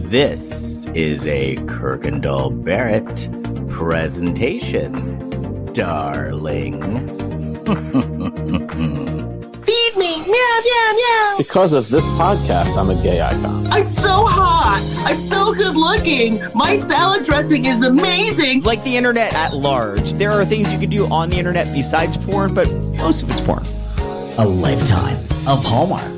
This is a Kirkendall Barrett presentation, darling. Feed me, meow, meow, meow. Because of this podcast, I'm a gay icon. I'm so hot. I'm so good looking. My salad dressing is amazing. Like the internet at large, there are things you can do on the internet besides porn, but most of it's porn. A lifetime of Hallmark.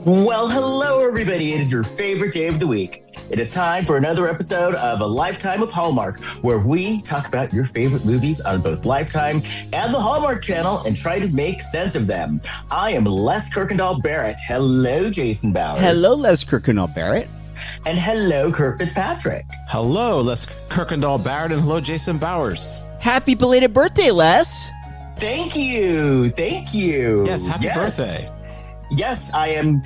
Well, hello, everybody. It is your favorite day of the week. It is time for another episode of A Lifetime of Hallmark, where we talk about your favorite movies on both Lifetime and the Hallmark Channel and try to make sense of them. I am Les Kirkendall Barrett. Hello, Jason Bowers. Hello, Les Kirkendall Barrett. And hello, Kurt Fitzpatrick. Hello, Les Kirkendall Barrett, and hello, Jason Bowers. Happy belated birthday, Les. Thank you. Thank you. Yes, happy birthday. Yes, I am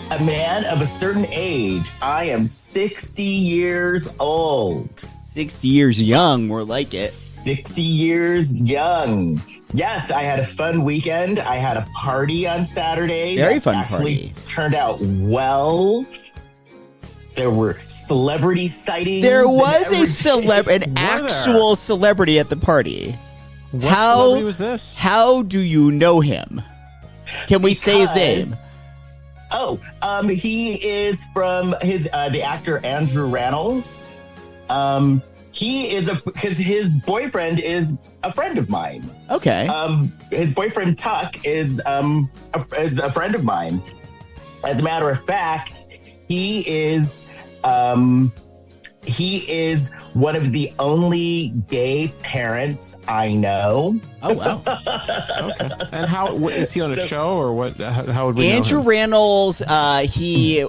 a man of a certain age. I am 60 years old. 60 years young, more like it. 60 years young. Yes, I had a fun weekend. I had a party on Saturday. Very fun actually party. Turned out well. There were celebrity sightings. There was an Were actual there? celebrity at the party. What celebrity was this? How do you know him? Can we say his name? He is from the actor Andrew Rannells. Because his boyfriend is a friend of mine. Okay. His boyfriend Tuck is a friend of mine. As a matter of fact, he is one of the only gay parents I know. Oh, wow. Okay. And how is he on a show or what? How would we Andrew know him? Rannells, he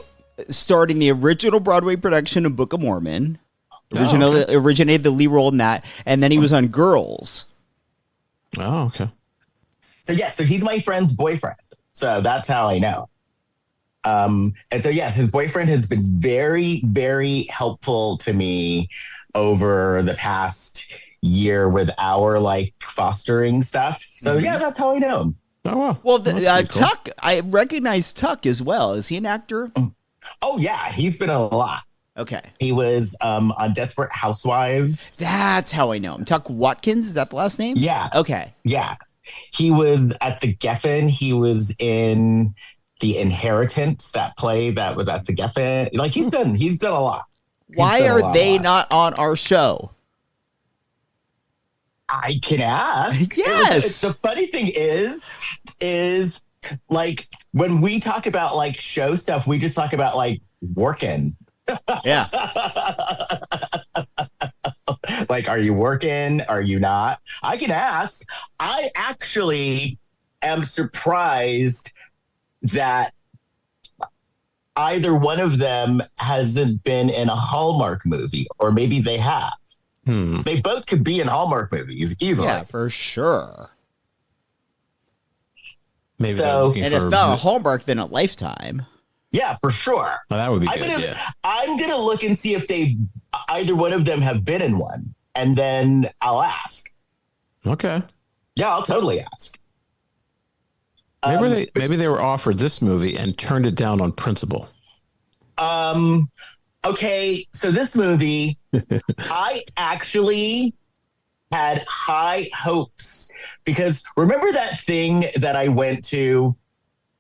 starred in the original Broadway production of Book of Mormon. Originated the lead role in that. And then he was on Girls. Oh, okay. So he's my friend's boyfriend. So that's how I know. And so, yes, his boyfriend has been very, very helpful to me over the past year with our fostering stuff. So, yeah, that's how I know him. Oh, wow. Well, Cool. Tuck, I recognize Tuck as well. Is he an actor? Oh, yeah, he's been a lot. Okay. He was on Desperate Housewives. That's how I know him. Tuck Watkins, is that the last name? Yeah. Okay. Yeah. He was at the Geffen. He was in The Inheritance, that play that was at the Geffen. He's done a lot. Why are they not on our show? I can ask. Yes. The funny thing is when we talk about show stuff, we just talk about working. Yeah. Are you working? Are you not? I can ask. I actually am surprised that either one of them hasn't been in a Hallmark movie, or maybe they have. They both could be in Hallmark movies easily. Yeah, for sure. Maybe So- they're looking And for if not a Hallmark, then a Lifetime. Yeah, for sure. Oh, that would be good. I'm gonna look and see if either one of them have been in one, and then I'll ask. Okay. Yeah, I'll totally ask. Maybe they were offered this movie and turned it down on principle. Okay, so this movie, I actually had high hopes because remember that thing that I went to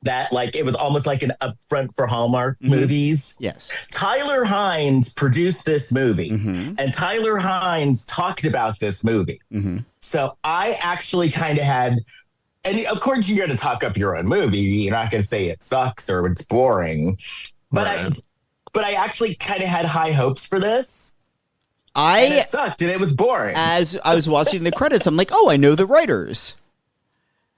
that it was almost like an upfront for Hallmark movies? Yes. Tyler Hynes produced this movie, and Tyler Hynes talked about this movie. So I actually kind of had, and of course you're going to talk up your own movie. You're not going to say it sucks or it's boring, but I actually kind of had high hopes for this. And it sucked and it was boring. As I was watching the credits, I'm like, oh, I know the writers.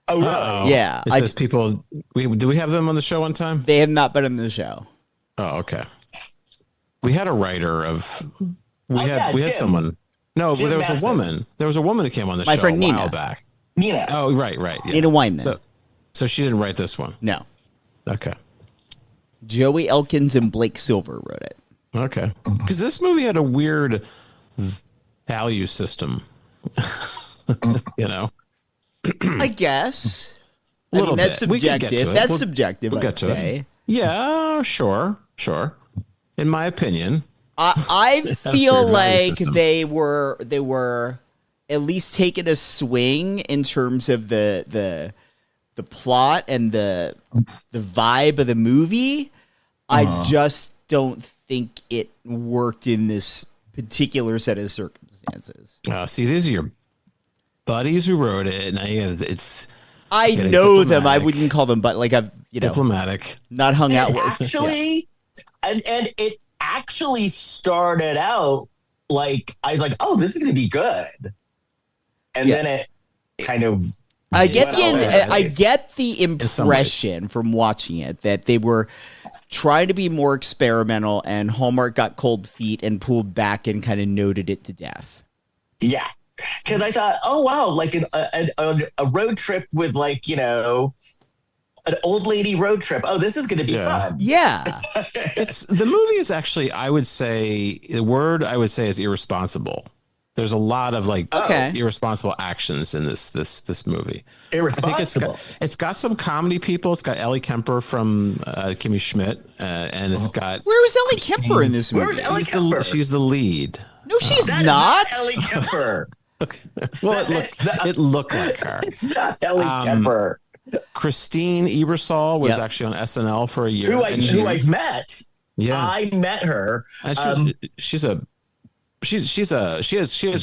Oh, really? Uh-oh. Yeah. It says people. Do we have them on the show one time? They have not been on the show. Oh, okay. We had a writer of. We had Jim. someone. No, Jim there was Massive. a woman. There was a woman who came on the My show friend a while Nina. back. Nina. Oh, right. Yeah. Nina Weinman. So she didn't write this one. No. Okay. Joey Elkins and Blake Silver wrote it. Okay. Because this movie had a weird value system. I guess. A little that's bit. We can get subjective. to it. That's We'll subjective, get I'd to it. say. Yeah, sure. in my opinion. I feel weird value like system. they were at least taking a swing in terms of the plot and the vibe of the movie. I just don't think it worked in this particular set of circumstances. See, these are your buddies who wrote it. Now you have I getting know them. I diplomatic. wouldn't call them, but like I've diplomatic. not hung out with. Actually, and it actually started out like I was like, oh, this is going to be good, and then it kind of. I get went all over the I place. get the some ways. impression from watching it that they were trying to be more experimental, and Hallmark got cold feet and pulled back and kind of noted it to death. Yeah, because I thought, oh wow, like a road trip with like an old lady road trip. Oh, this is going to be fun. Yeah, The movie is actually, I would say, the word I would say is irresponsible. There's a lot of like irresponsible actions in this movie. Irresponsible. I think it's got some comedy people. It's got Ellie Kemper from Kimmy Schmidt, and it's got. where was Ellie Kemper in this movie? Where's Ellie Kemper? She's the lead. No, she's That is not. Ellie Kemper. Well, it looked like her. It's not Ellie Kemper. Christine Ebersol was actually on SNL for a year. Who I met. Yeah, I met her. and she has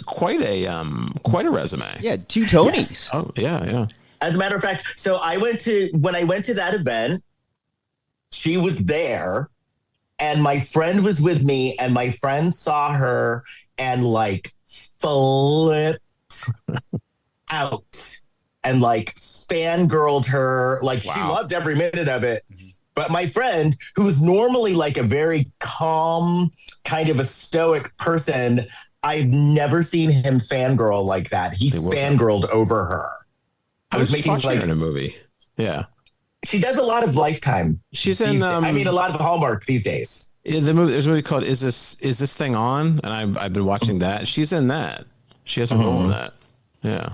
quite a resume. Yeah, 2 Tonys. Yes. Oh yeah. As a matter of fact, so when I went to that event, she was there, and my friend was with me, and my friend saw her and like flipped out and like fangirled her. Like she loved every minute of it. But my friend, who's normally like a very calm, kind of a stoic person, I've never seen him fangirl like that. He fangirled over her. I was making like in a movie. Yeah, she does a lot of Lifetime. She's in. a lot of Hallmark these days. The movie. There's a movie called "Is This Thing On?" and I've been watching that. She's in that. She has a role in that. Yeah.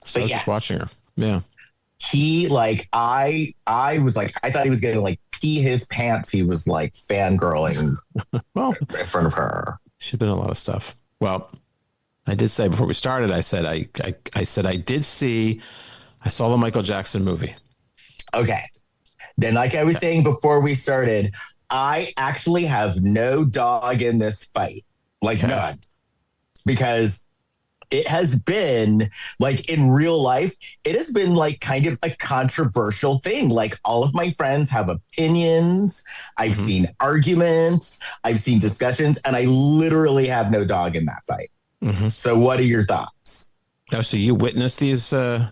So I was just watching her. Yeah. He like I was like I thought he was gonna like pee his pants. He was like fangirling Well, in front of her. she's been in a lot of stuff. Well, I did say before we started, I said I saw the Michael Jackson movie. Okay. Then like I was saying before we started, I actually have no dog in this fight. Like none. Because it has been like in real life, it has been like kind of a controversial thing. Like all of my friends have opinions. I've seen arguments. I've seen discussions, and I literally have no dog in that fight. So what are your thoughts? Oh, so you witnessed these? Oh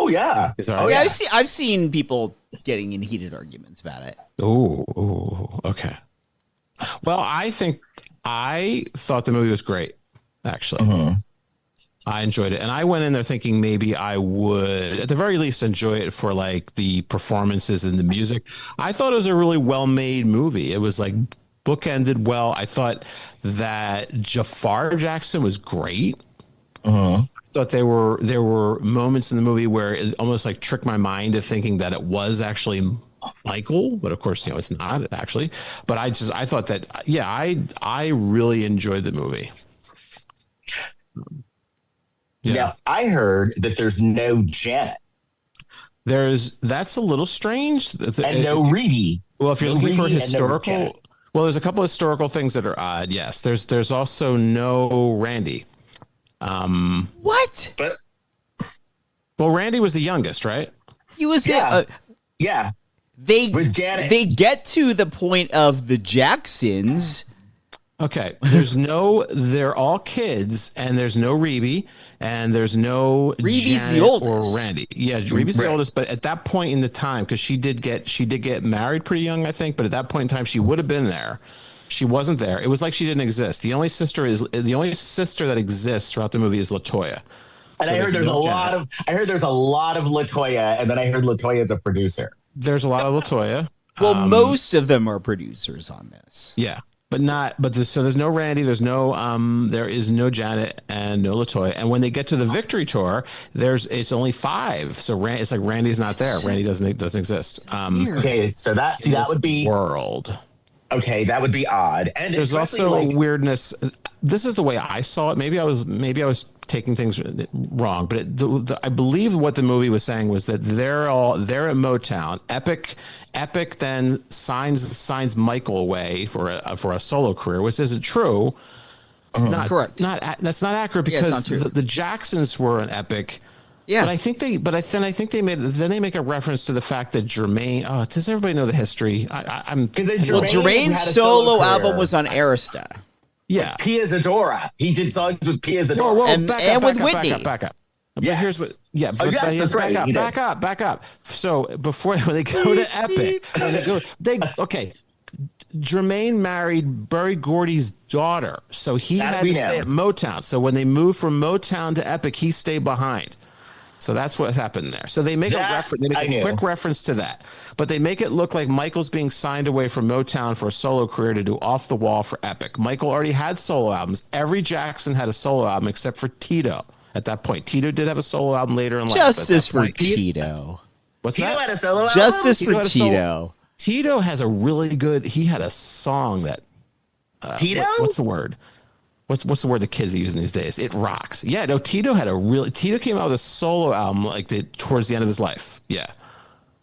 yeah. Yeah, I've seen people getting in heated arguments about it. Oh, okay. Well, I thought the movie was great, actually. I enjoyed it. And I went in there thinking maybe I would, at the very least, enjoy it for like the performances and the music. I thought it was a really well-made movie. It was like bookended well. I thought that Jafar Jackson was great. I thought there were moments in the movie where it almost like tricked my mind to thinking that it was actually Michael, but of course, it's not actually. But I thought that, I really enjoyed the movie. Yeah. Now, I heard that there's no Janet. That's a little strange. And no Rebbie. Well, if you're looking for Rebbie and no historical, Janet. well, there's a couple of historical things that are odd. Yes, there's also no Randy. What? But Well, Randy was the youngest, right? He was yeah. With Janet. They get to the point of the Jacksons. Okay, they're all kids, and there's no Rebbie, and there's no Rebbie's Janet the oldest. or Randy. Yeah, Rebbie's the oldest, but at that point in the time, because she did get married pretty young, I think, but at that point in time, she would have been there. She wasn't there. It was like she didn't exist. The only sister that exists throughout the movie is LaToya. And So I heard there's a lot of LaToya, and then I heard LaToya is a producer. There's a lot of LaToya. Well, most of them are producers on this. Yeah, so there's no Randy, there is no Janet and no LaToya. And when they get to the Victory Tour, it's only 5. So it's like Randy's not there. Randy doesn't exist. Okay, so that would be world. Okay, that would be odd. And There's especially, also like, weirdness. This is the way I saw it. Maybe I was taking things wrong, but I believe what the movie was saying was that they're at Motown. Epic then signs Michael away for a solo career, which isn't true. Not correct. That's not accurate because the Jacksons were an Epic. Yeah, but I think they make a reference to the fact that Jermaine. Oh, does everybody know the history? Jermaine's solo album was on Arista. Yeah, Pia Zadora. He did songs with Pia Zadora. Whoa, and with Whitney. Back up. But yes. Here's what. Yeah, that's right. Back up. So when they go to Epic, Jermaine married Berry Gordy's daughter, so he had to stay at Motown. So when they moved from Motown to Epic, he stayed behind. So that's what happened there. So they make a quick reference to that, but they make it look like Michael's being signed away from Motown for a solo career to do Off the Wall for Epic. Michael already had solo albums. Every Jackson had a solo album except for Tito. At that point, Tito did have a solo album later in life. Justice for Tito. What's Tito that? Had a solo album? Justice for Tito. Tito has a really good. He had a song that. Tito? What's the word? What's the word the kids are using these days? It rocks. Yeah, no. Tito came out with a solo album towards the end of his life. Yeah.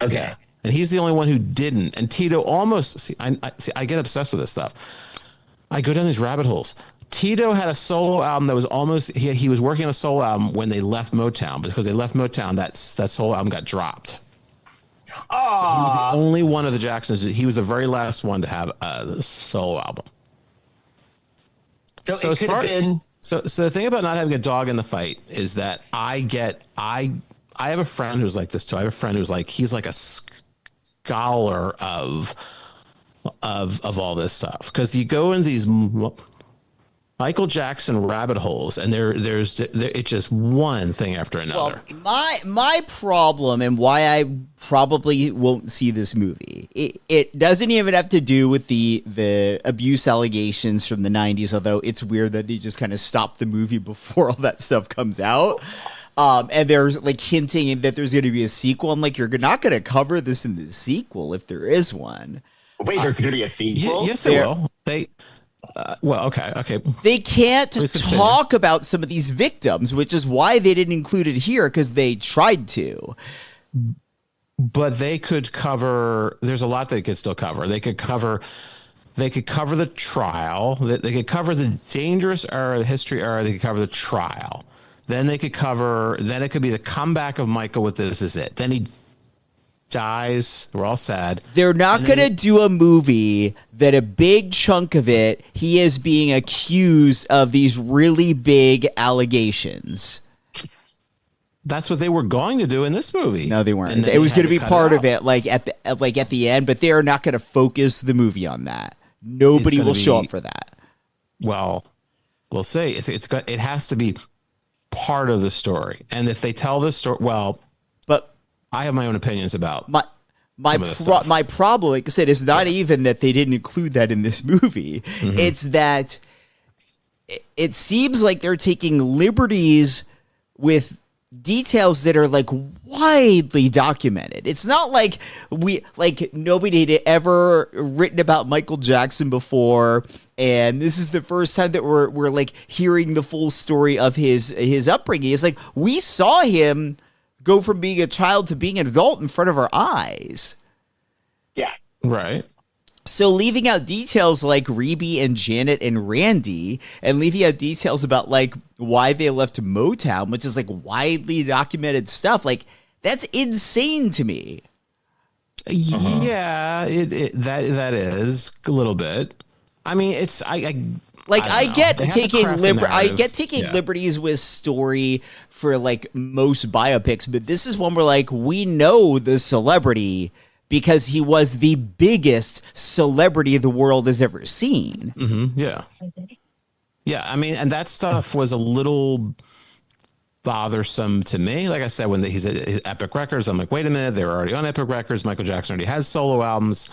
Okay. Yeah. And he's the only one who didn't. And Tito almost. I get obsessed with this stuff. I go down these rabbit holes. Tito had a solo album that was almost. He was working on a solo album when they left Motown, because they left Motown. That solo album got dropped. Oh. So he was the only one of the Jacksons. He was the very last one to have a solo album. So the thing about not having a dog in the fight is that I have a friend who's like this too. I have a friend who's like, he's like a scholar of all this stuff, because you go in these Michael Jackson rabbit holes, and it's just one thing after another. Well, my problem, and why I probably won't see this movie, it doesn't even have to do with the abuse allegations from the 90s, although it's weird that they just kind of stopped the movie before all that stuff comes out. And there's like hinting that there's going to be a sequel. I'm like, you're not going to cover this in the sequel if there is one. Wait, there's going to be a sequel? Yes, they will. Okay. They can't talk about some of these victims, which is why they didn't include it here, because they tried to. But they could cover. There's a lot they could still cover. They could cover the trial. They could cover the dangerous era, the history era. They could cover the trial. Then they could cover. Then it could be the comeback of Michael with This Is It. Then he dies. We're all sad. They're not going to do a movie that a big chunk of it, he is being accused of these really big allegations. That's what they were going to do in this movie. No, they weren't. It was going to be part of it, like at the end, but they are not going to focus the movie on that. Nobody will show up for that. Well, we'll see. It has to be part of the story. And if they tell this story, but I have my own opinions about my problem, like I said, is not even that they didn't include that in this movie. Mm-hmm. It's that it seems like they're taking liberties with details that are like widely documented. It's not like nobody had ever written about Michael Jackson before, and this is the first time that we're like hearing the full story of his upbringing. It's like we saw him go from being a child to being an adult in front of our eyes. Yeah. Right. So leaving out details like Rebbie and Janet and Randy, and leaving out details about like why they left Motown, which is like widely documented stuff, like that's insane to me. Yeah, that is a little bit. I mean, it's I get taking liberties with story for like most biopics, but this is one where like we know the celebrity because he was the biggest celebrity the world has ever seen. Mm-hmm. Yeah. Yeah, I mean, and that stuff was a little bothersome to me. Like I said, when he's at Epic Records, I'm like, wait a minute, they're already on Epic Records. Michael Jackson already has solo albums,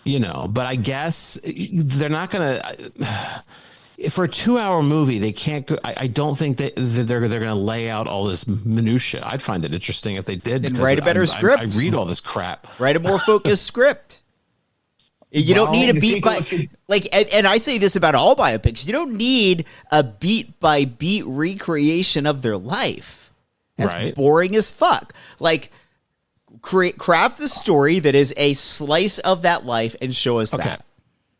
but I guess they're not going to... For a 2-hour movie, they can't go. I don't think that they're going to lay out all this minutia. I'd find it interesting if they did. And write a better script. I read all this crap. Write a more focused script. You don't need a the beat sequel by should- and I say this about all biopics. You don't need a beat by beat recreation of their life. That's Right. boring as fuck. Like craft the story that is a slice of that life and show us that.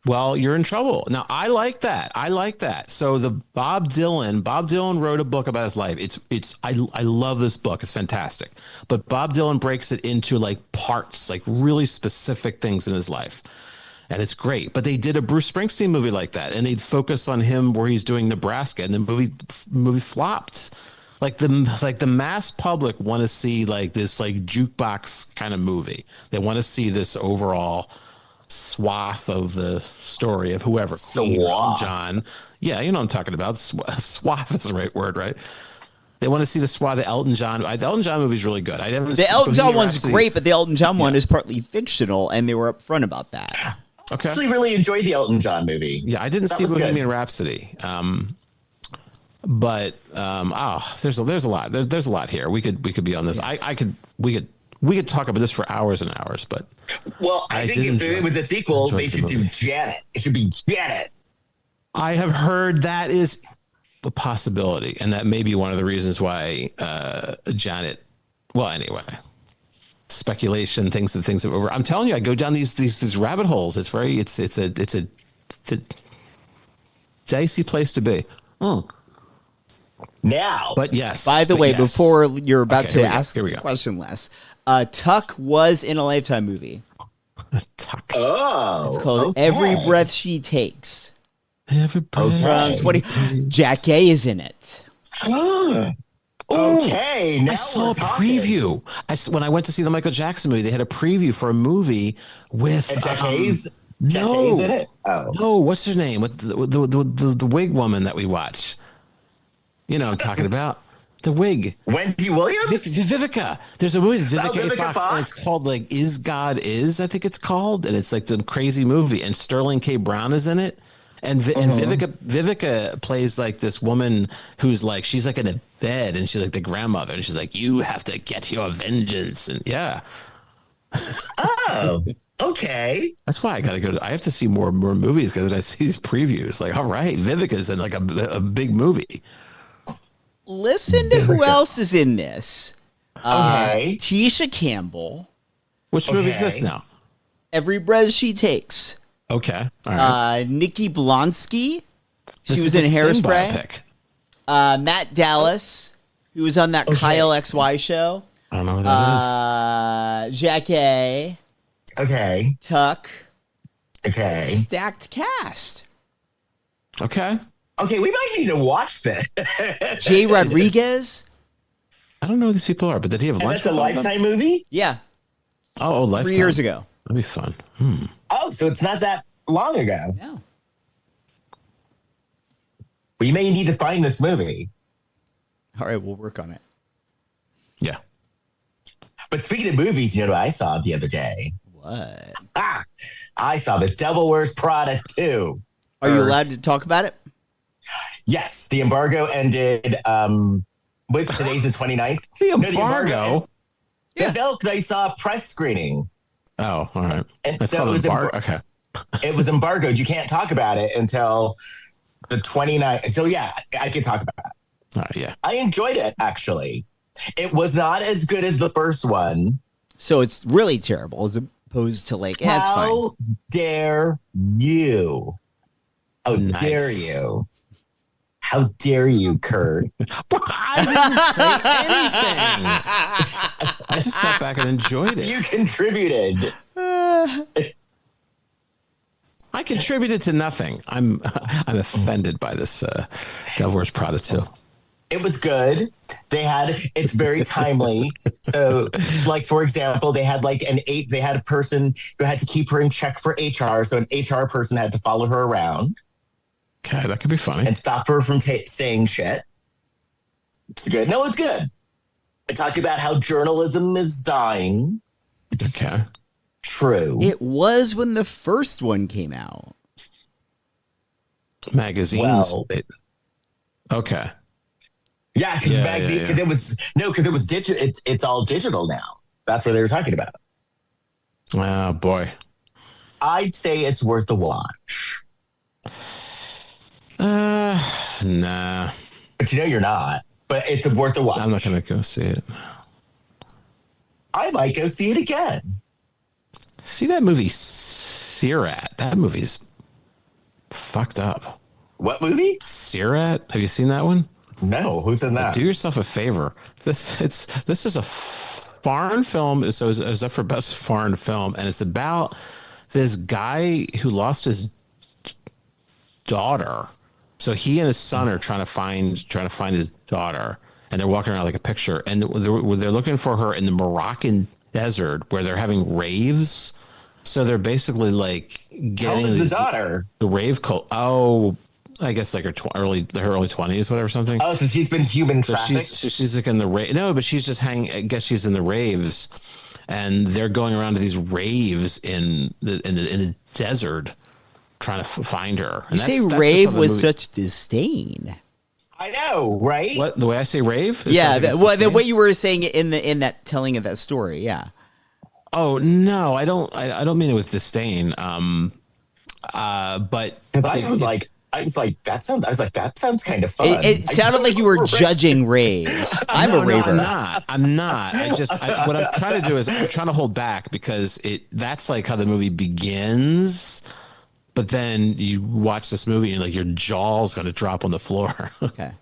Well, you're in trouble. Now, I like that. So the Bob Dylan wrote a book about his life. I love this book. It's fantastic. But Bob Dylan breaks it into like parts, like really specific things in his life. And it's great. But they did a Bruce Springsteen movie like that. And they'd focus on him where he's doing Nebraska. And the movie flopped. Like the mass public want to see like this like jukebox kind of movie. They want to see this overall swath of the story of whoever. Swath. John. Yeah, you know what I'm talking about. Swath is the right word, right? They want to see the swath of Elton John. The Elton John movie is really good. The Elton John one's great, but the Elton John one is partly fictional, and they were upfront about that. Okay. I actually really enjoyed the Elton John movie. Yeah, I didn't see Bohemian Rhapsody. But there's a lot. There's a lot here. We could be on this. We could talk about this for hours and hours, but I think if it was a sequel, they should do Janet. It should be Janet. I have heard that is a possibility, and that may be one of the reasons why Janet. Well, anyway, speculation, things that over. I'm telling you, I go down these rabbit holes. It's a dicey place to be. Now, But yes. By the way, before you're about to ask here we the go. question, Les, Tuck was in a Lifetime movie. Tuck. it's Called Every Breath She Takes. Every breath. From 20. Jack A is in it. Okay, now I saw we're a talking. preview. When I went to see the Michael Jackson movie, they had a preview for a movie with And Jack Hayes. Jack no. Hayes in it. Oh, No, what's her name? With the wig woman that we watch. You know what I'm talking about. The wig. Wendy Williams. Vivica. There's a movie with Vivica, Vivica Fox, Fox? and it's called like Is God Is, I think it's called. And it's like the crazy movie. And Sterling K. Brown is in it. And Vivica plays like this woman who's like, she's like in a bed and she's like the grandmother. And she's like, you have to get your vengeance. And yeah. Oh, okay. That's why I got to go. I have to see more movies because I see these previews. Like, all right, Vivica's in like a big movie. Listen to who else is in this. Okay. Tisha Campbell. Which movie is this now? Every Breath She Takes. Okay. All right. Nikki Blonsky. She This was is in the Sting Hairspray. biopic. Matt Dallas, who was on that Kyle XY show. I don't know what that is. Jack A. Okay. Tuck. Okay. Stacked cast. Okay. Okay, we might need to watch this. Jay Rodriguez. I don't know who these people are, but did he have And lunch? that's a with them? Lifetime movie? Yeah. Oh, Lifetime. 3 years ago. That'd be fun. Oh, so it's not that long ago. No. We may need to find this movie. All right, we'll work on it. Yeah. But speaking of movies, you know what I saw the other day? What? I saw The Devil Wears Prada 2. Are you allowed to talk about it? Yes, the embargo ended. With today's the 29th. The No, embargo. Yeah, no, because I saw a press screening. Oh, all right. And That's so called it was embargo. Okay. It was embargoed. You can't talk about it until the 29th. So yeah, I can talk about it. All right. Yeah. I enjoyed it, actually. It was not as good as the first one. So it's really terrible as opposed to like, yeah, it's fine. How dare you? How Nice. dare you? How dare you, Kurt? I didn't say anything. I just sat back and enjoyed it. You contributed. I contributed to nothing. I'm offended by this Devil Wears Prada 2. It was good. It's very timely. So, like, for example, they had a person who had to keep her in check for HR. So an HR person had to follow her around Okay, that could be funny. and stop her from saying shit. It's good. No, it's good. I talked about how journalism is dying. Okay. True. It was when the first one came out. Magazines. Well- Okay. Yeah, because Yeah. it was digital. It's all digital now. That's what they were talking about. Oh boy. I'd say it's worth a watch. Nah. But you're not. But it's worth a watch. I'm not going to go see it. I might go see it again. See that movie, Sirat? That movie's fucked up. What movie? Sirat? Have you seen that one? No. Who's in that? Do yourself a favor. This is a foreign film. So it's up for best foreign film, and it's about this guy who lost his daughter. So he and his son are trying to find his daughter, and they're walking around like a picture, and they're looking for her in the Moroccan desert where they're having raves. So they're basically like getting How old is the daughter? The rave cult. Oh, I guess like her early 20s, whatever, something. Oh, so she's been human So trafficked? she's like in the rave. No, but she's just hanging. I guess she's in the raves, and they're going around to these raves in the desert, trying to find her. And You say that's rave just how the with movie- such disdain. I know, right? What, the way I say rave? It Yeah, sounds like it's the disdain? way you were saying it in that telling of that story. Yeah. Oh no, I don't mean it with disdain. But Because I was like, that sounds kind of fun. It sounded like you were judging raves. I'm a raver. I'm not. What I'm trying to do is I'm trying to hold back because that's like how the movie begins. But then you watch this movie and like your jaw's going to drop on the floor. Okay.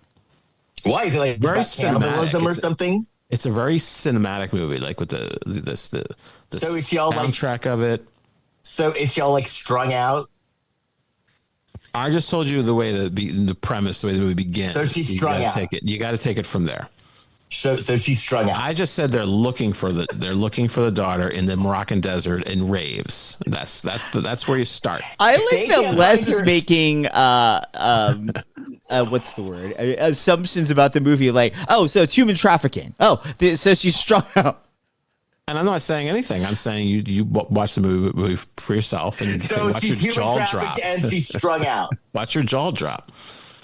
Why is it like Very about cannibalism cinematic. or something? It's a very cinematic movie, like with the So is she all like- soundtrack of it. So is she all like strung out? I just told you the way the premise, the way the movie begins. So she's You strung gotta out. take it. You got to take it from there. So she's strung out. I just said they're looking for the daughter in the Moroccan desert in raves. That's where you start. I They like that can't Les find is her- making what's the word? Assumptions about the movie, like, oh, so it's human trafficking. Oh, so she's strung out. And I'm not saying anything. I'm saying you watch the movie for yourself and So watch your she's jaw human drop. trafficked and she's strung out. Watch your jaw drop.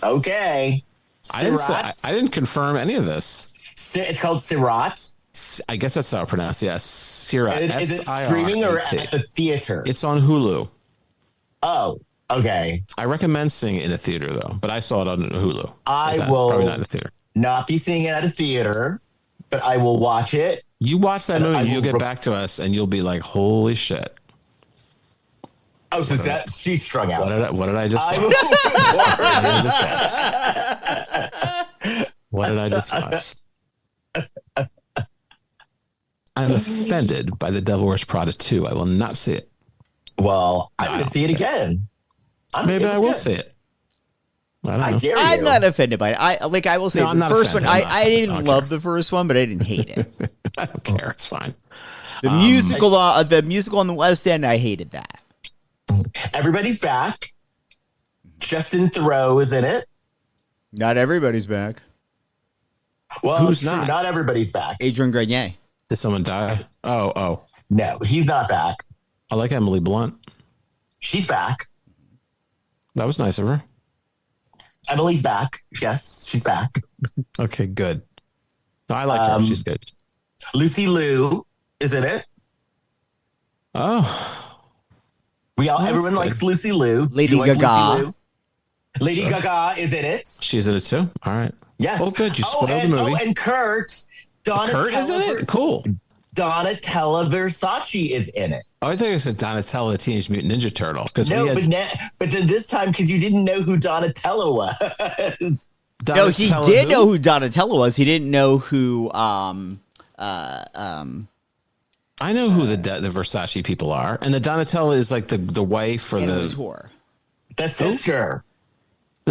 Okay. I didn't say, Sirat? I didn't confirm any of this. It's called Sirat. I guess that's how I pronounce it. Yes, Sirat. Is it streaming or S-I-R-A-T. at the theater? It's on Hulu. Oh, okay. I recommend seeing it in a theater though, but I saw it on Hulu. I That's will probably not in the theater. not be seeing it at a theater, but I will watch it. You watch that movie, I you'll will get back to us, and you'll be like, "Holy shit! Oh, so that she's strung out. What did I just? I will- What did I just watch? I'm offended by The Devil Wears Prada 2. I will not see it. Well, I'm No, I going to don't see it care. again. Maybe I will good. see it. I don't I know. dare you. I'm not offended by it. I will say No, I'm the not first one. offended. I'm not I offended. I didn't don't love the first one, but I didn't hate it. I don't care. It's fine. The musical on the West End, I hated that. Everybody's back. Justin Theroux is in it. Not everybody's back. Well, Who's true, not? not everybody's back. Adrian Grenier. Did someone die? Oh. No, he's not back. I like Emily Blunt. She's back. That was nice of her. Emily's back. Yes, she's back. Okay, good. No, I like her. She's good. Lucy Liu is in it. Oh, Everyone good. likes Lucy Liu. Do Lady you like Gaga. Lucy Liu? Lady Gaga is in it. she's in it too. All right. Yes. Oh, good. You spoiled and, the movie. Oh, and Kurt. Kurt is in it? Cool. Donatella Versace is in it. Oh, I thought you said Donatello, the Teenage Mutant Ninja Turtle. Because No, but then this time, because you didn't know who Donatello was. No, he did know who Donatello was. He didn't know who I know who the Versace people are, and the Donatella is like the wife or Anna the Wintour. The sister.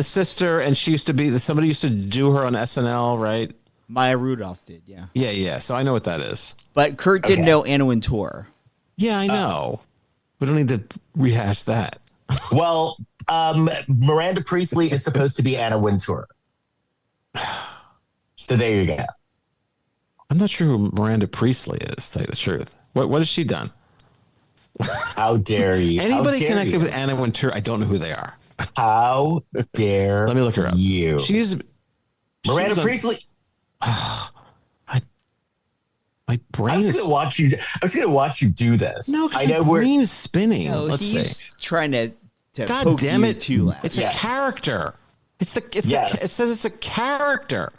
sister, and she used to be somebody used to do her on SNL, right? Maya Rudolph did, yeah. Yeah. So I know what that is. But Kurt didn't Okay. know Anna Wintour. Yeah, I know. We don't need to rehash that. Well, Miranda Priestley is supposed to be Anna Wintour. So there you go. I'm not sure who Miranda Priestley is, to tell you the truth. What has she done? How dare you? Anybody How dare connected you? with Anna Wintour, I don't know who they are. How dare Let me look her up. you? Miranda. Miranda she was on- Priestley. My brain is. I was gonna watch you do this. No, because I know my brain is spinning. No, Let's he's see. trying to God poke damn you it! too loud. It's a character. It says it's a character.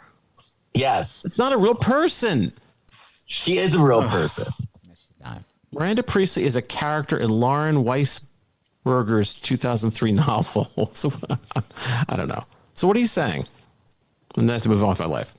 Yes, It's not a real person. she is a real person. Miranda Priestley is a character in Lauren Weisberger's 2003 novel. So I don't know. So what are you saying? And then I have to move on with my life.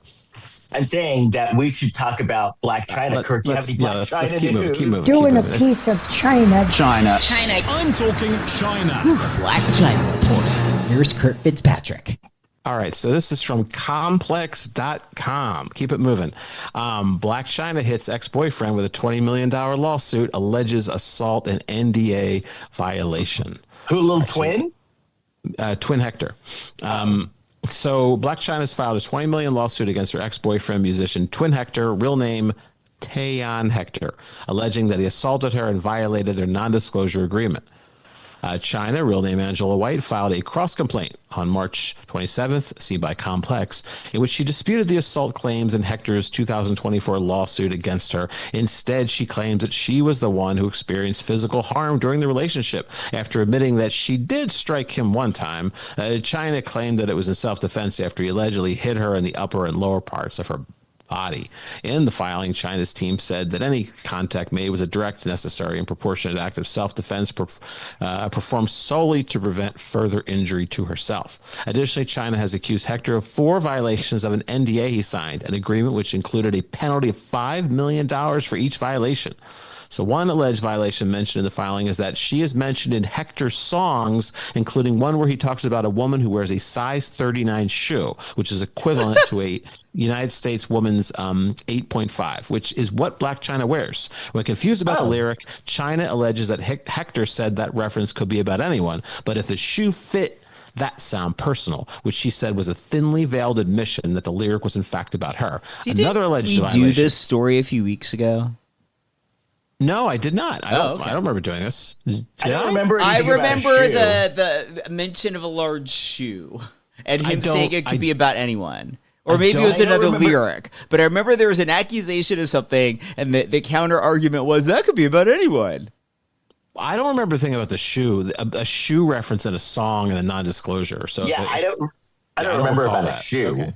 I'm saying that we should talk about Blac Chyna. Kirk, do you have any Blac Chyna let's keep moving. Keep moving. Doing a keep moving. piece of China. China. I'm talking China. Blac Chyna report. Here's Kurt Fitzpatrick. All right, so this is from complex.com. Keep it moving. Blac Chyna hits ex-boyfriend with a $20 million lawsuit, alleges assault and NDA violation. Who, little twin? Twin Hector. So Blac Chyna's filed a $20 million lawsuit against her ex-boyfriend, musician Twin Hector, real name Tayon Hector, alleging that he assaulted her and violated their non-disclosure agreement. Chyna, real name Angela White, filed a cross-complaint on March 27th, see by Complex, in which she disputed the assault claims in Hector's 2024 lawsuit against her. Instead, she claims that she was the one who experienced physical harm during the relationship. After admitting that she did strike him one time, Chyna claimed that it was in self-defense after he allegedly hit her in the upper and lower parts of her body. In the filing, Chyna's team said that any contact made was a direct, necessary, and proportionate act of self-defense performed solely to prevent further injury to herself. Additionally, Chyna has accused Hector of 4 violations of an NDA he signed, an agreement which included a penalty of $5 million for each violation. So one alleged violation mentioned in the filing is that she is mentioned in Hector's songs, including one where he talks about a woman who wears a size 39 shoe, which is equivalent to a United States woman's 8.5, which is what Blac Chyna wears. When confused about the lyric, Chyna alleges that Hector said that reference could be about anyone, but if the shoe fit, that sound personal, which she said was a thinly veiled admission that the lyric was in fact about her. Another alleged violation. Did we do this story a few weeks ago? No, I did not. I don't remember doing this. I don't remember. I remember about a shoe. the mention of a large shoe and him saying it could be about anyone. Or maybe it was another lyric. But I remember there was an accusation of something, and the counter argument was that could be about anyone. I don't remember thinking about the shoe, a shoe reference in a song and a non-disclosure. So Yeah, I don't remember about a shoe. Okay.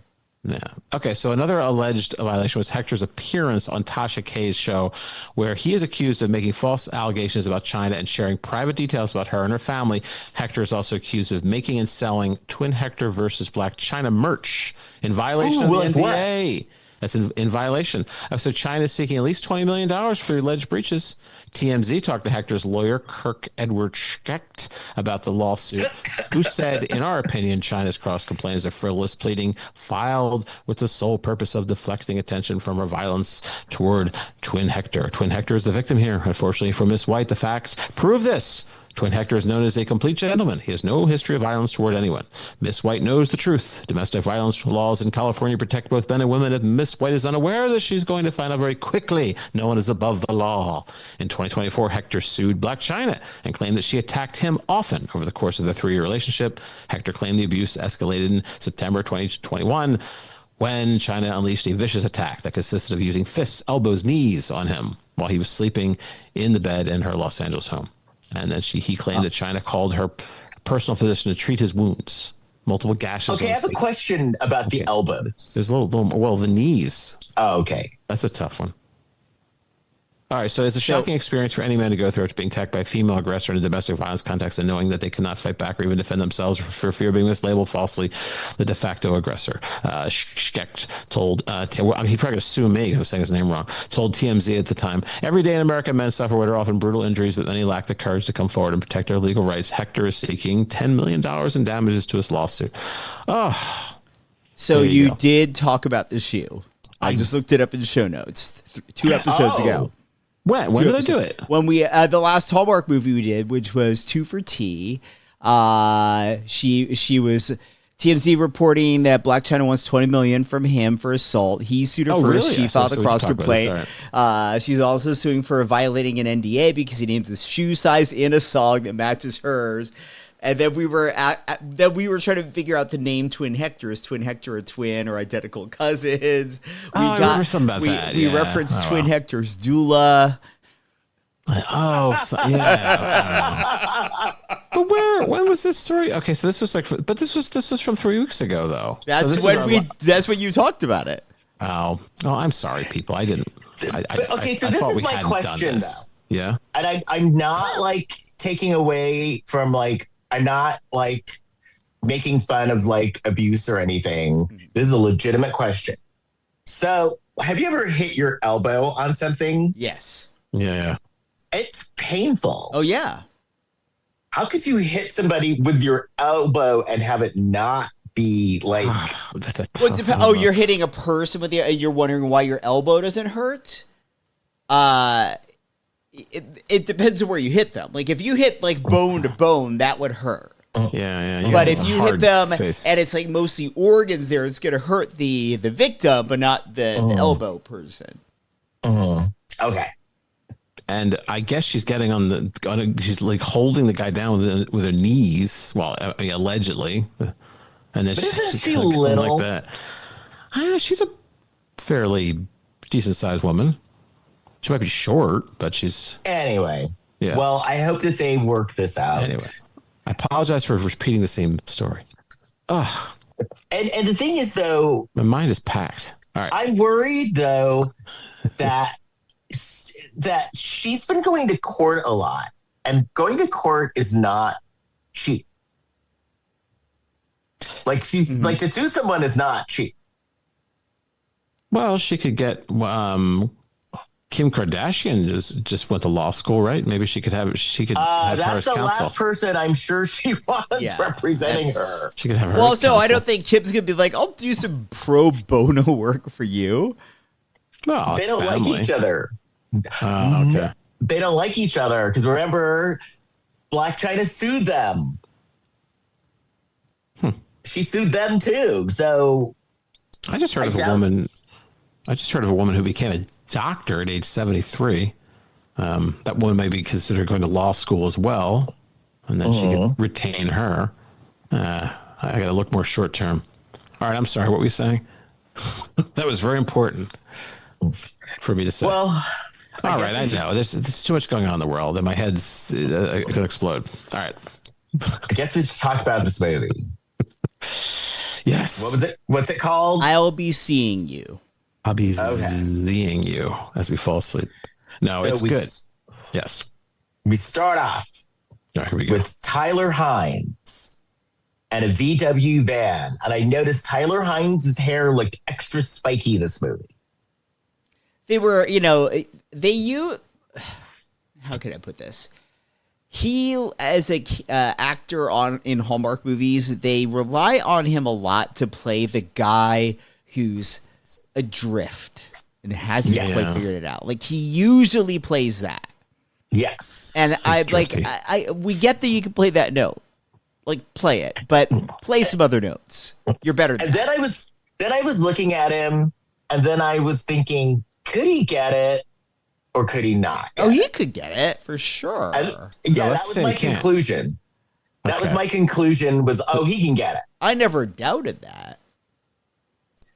Yeah. Okay. So another alleged violation was Hector's appearance on Tasha K's show, where he is accused of making false allegations about Chyna and sharing private details about her and her family. Hector is also accused of making and selling Twin Hector versus Blac Chyna merch in violation of the NDA. That's in violation. So Chyna is seeking at least $20 million for the alleged breaches. TMZ talked to Hector's lawyer, Kirk Edward Schecht, about the lawsuit, who said, in our opinion, Chyna's cross-complaint is a frivolous pleading filed with the sole purpose of deflecting attention from her violence toward Twin Hector. Twin Hector is the victim here. Unfortunately for Miss White, the facts prove this. Twin Hector is known as a complete gentleman. He has no history of violence toward anyone. Miss White knows the truth. Domestic violence laws in California protect both men and women. If Miss White is unaware of this, she's going to find out very quickly. No one is above the law. In 2024, Hector sued Blac Chyna and claimed that she attacked him often over the course of their 3-year relationship. Hector claimed the abuse escalated in September 2021 when Chyna unleashed a vicious attack that consisted of using fists, elbows, knees on him while he was sleeping in the bed in her Los Angeles home. And then he claimed that Chyna called her personal physician to treat his wounds. Multiple gashes. Okay, I have a question about the elbows. There's a little well, the knees. Oh, okay. That's a tough one. All right, so it's a shocking experience for any man to go through after being attacked by a female aggressor in a domestic violence context and knowing that they cannot fight back or even defend themselves for fear of being mislabeled falsely the de facto aggressor. Schecht told, he probably going to sue me because I'm saying his name wrong, told TMZ at the time, every day in America, men suffer what are often brutal injuries, but many lack the courage to come forward and protect their legal rights. Hector is seeking $10 million in damages to his lawsuit. Oh, so you did talk about the shoe. I just looked it up in show notes 2 episodes ago. When did I do it? When we the last Hallmark movie we did, which was 2 for T. She was TMZ reporting that Blac Chyna wants $20 million from him for assault. He sued her first. Really? She filed a cross complaint. Right. She's also suing for violating an NDA because he names his shoe size in a song that matches hers. And then we were trying to figure out the name Twin Hector. Is Twin Hector a twin or identical cousins? I remember something about that. We Yeah. referenced Twin Hector's doula. Oh, yeah. But when was this story? Okay, so this was this was from 3 weeks ago, though. That's when you talked about it. Oh, I'm sorry, people. I didn't. So I this thought is we my hadn't question, done this. though. Yeah. And I'm not like taking away from like, I'm not like making fun of like abuse or anything. This is a legitimate question. So have you ever hit your elbow on something? Yes. Yeah. It's painful. Oh yeah. How could you hit somebody with your elbow and have it not be like? That's a Well, tough you're hitting a person with you're wondering why your elbow doesn't hurt? It depends on where you hit them. Like if you hit like bone to bone, that would hurt. Yeah. But if you hit them space. and it's like mostly organs there, it's gonna hurt the victim, but not the elbow person. Okay. And I guess she's getting she's like holding the guy down with her knees. Well, I mean, allegedly. And then isn't she kinda little? like that. She's a fairly decent sized woman. She might be short, but she's Anyway. Yeah. Well, I hope that they work this out. anyway. I apologize for repeating the same story. Ugh, And the thing is, though, my mind is packed. All right. I'm worried though that she's been going to court a lot, and going to court is not cheap. Like she's like to sue someone is not cheap. Well, she could get Kim Kardashian just went to law school, right? Maybe she could have her That's as the counsel. last person I'm sure she wants representing her. She could have her. Well, as so I counsel. don't think Kim's gonna be like, I'll do some pro bono work for you. Well, They it's don't family. like each other. Okay. They don't like each other because remember, Blac Chyna sued them. She sued them too. So I just heard of a woman who became a doctor at age 73. That woman may be considered going to law school as well, and then she could retain her. I got to look more short term. All right, I'm sorry. What were you saying? That was very important for me to say. well, all right, I know. There's too much going on in the world, and my head's going to explode. All right. I guess we should talk about this movie. Yes. What was it? What's it called? I'll be seeing you. I'll be seeing you as we fall asleep. No, So it's we- good. Yes. We start off All right, here we go. with Tyler Hynes and a VW van. And I noticed Tyler Hynes' hair looked extra spiky this movie. They were, how can I put this? He, as a actor in Hallmark movies, they rely on him a lot to play the guy who's adrift and hasn't quite figured it out. Like he usually plays that. Yes. And drifty. we get that you can play that note, like play it, but play some other notes. You're better than And that. then I was looking at him, and then I was thinking, could he get it or could he not? Oh, he could get it for sure. And, No, that let's was say my he can't. conclusion. That was Okay. my conclusion was, he can get it. I never doubted that.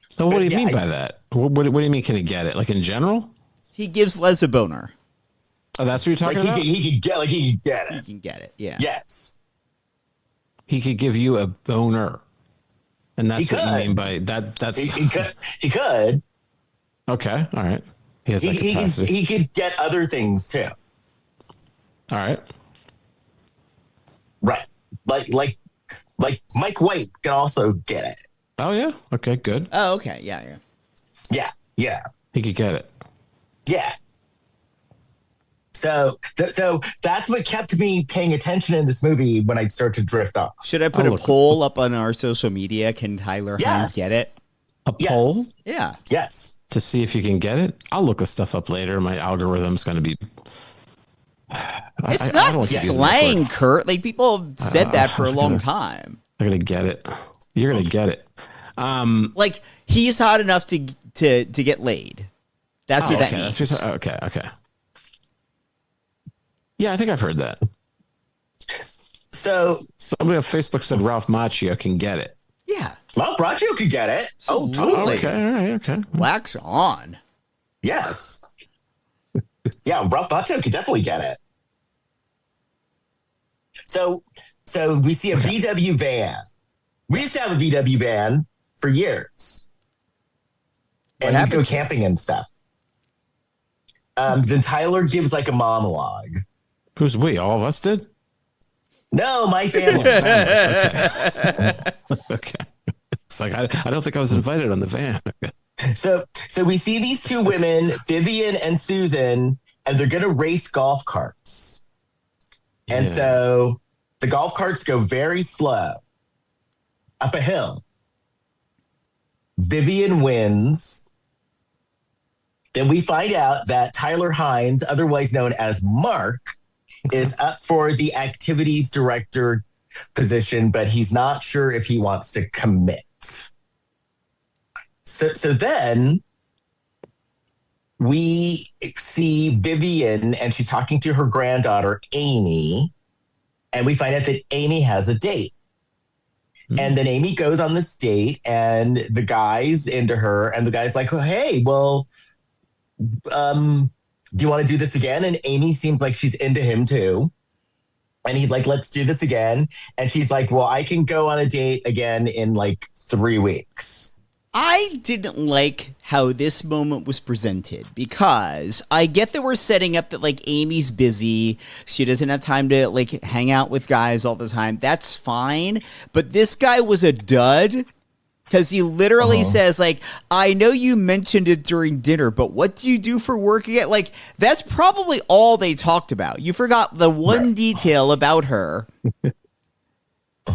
So what do you yeah, mean by that? What do you mean? Can he get it? Like in general? He gives Les a boner. Oh, that's what you're talking Like about. he could get He it. can get it. Yeah. Yes. He could give you a boner, and that's He what you could. mean by that. That's He could. He could. okay. All right. He has that capacity. He could get other things too. All right. Right. Like Mike White can also get it. Oh yeah. Okay. Good. Oh, okay. Yeah. Yeah. He could get it. Yeah. So that's what kept me paying attention in this movie when I'd start to drift off. Should I put I'll a look- poll up on our social media? Can Tyler Yes. Hynes get it? A Yes. poll Yeah. Yes. to see if you can get it. I'll look this stuff up later. My algorithm's going to be. It's I not don't want to use that slang, word. Kurt. Like people have said that for a long time. I'm going to get it. You're going to get it. Like he's hot enough to get laid. That's what that okay. means. That's what okay. Yeah, I think I've heard that. So Somebody on Facebook said Ralph Macchio can get it. Yeah. Ralph Macchio could get it. Oh, Absolutely. totally. Okay, all right, okay. Wax on. Yes. Yeah, Ralph Macchio could definitely get it. So we see a VW van. We used to have a VW van for years. And we'd go camping and stuff. Then Tyler gives like a monologue. Who's we? All of us did? No, my family. Okay. It's like, I don't think I was invited on the van. So we see these two women, Vivian and Susan, and they're going to race golf carts. And so the golf carts go very slow up a hill. Vivian wins. Then we find out that Tyler Hynes, otherwise known as Mark, is up for the activities director position, but he's not sure if he wants to commit. So then we see Vivian, and she's talking to her granddaughter, Amy, and we find out that Amy has a date. And then Amy goes on this date, and the guy's into her, and the guy's like, oh, hey, well, do you want to do this again? And Amy seems like she's into him too. And he's like, let's do this again. And she's like, well, I can go on a date again in like 3 weeks. I didn't like how this moment was presented because I get that we're setting up that like Amy's busy. She doesn't have time to like hang out with guys all the time. That's fine. But this guy was a dud because he literally says like, I know you mentioned it during dinner, but what do you do for work again? Like that's probably all they talked about. You forgot the one detail about her.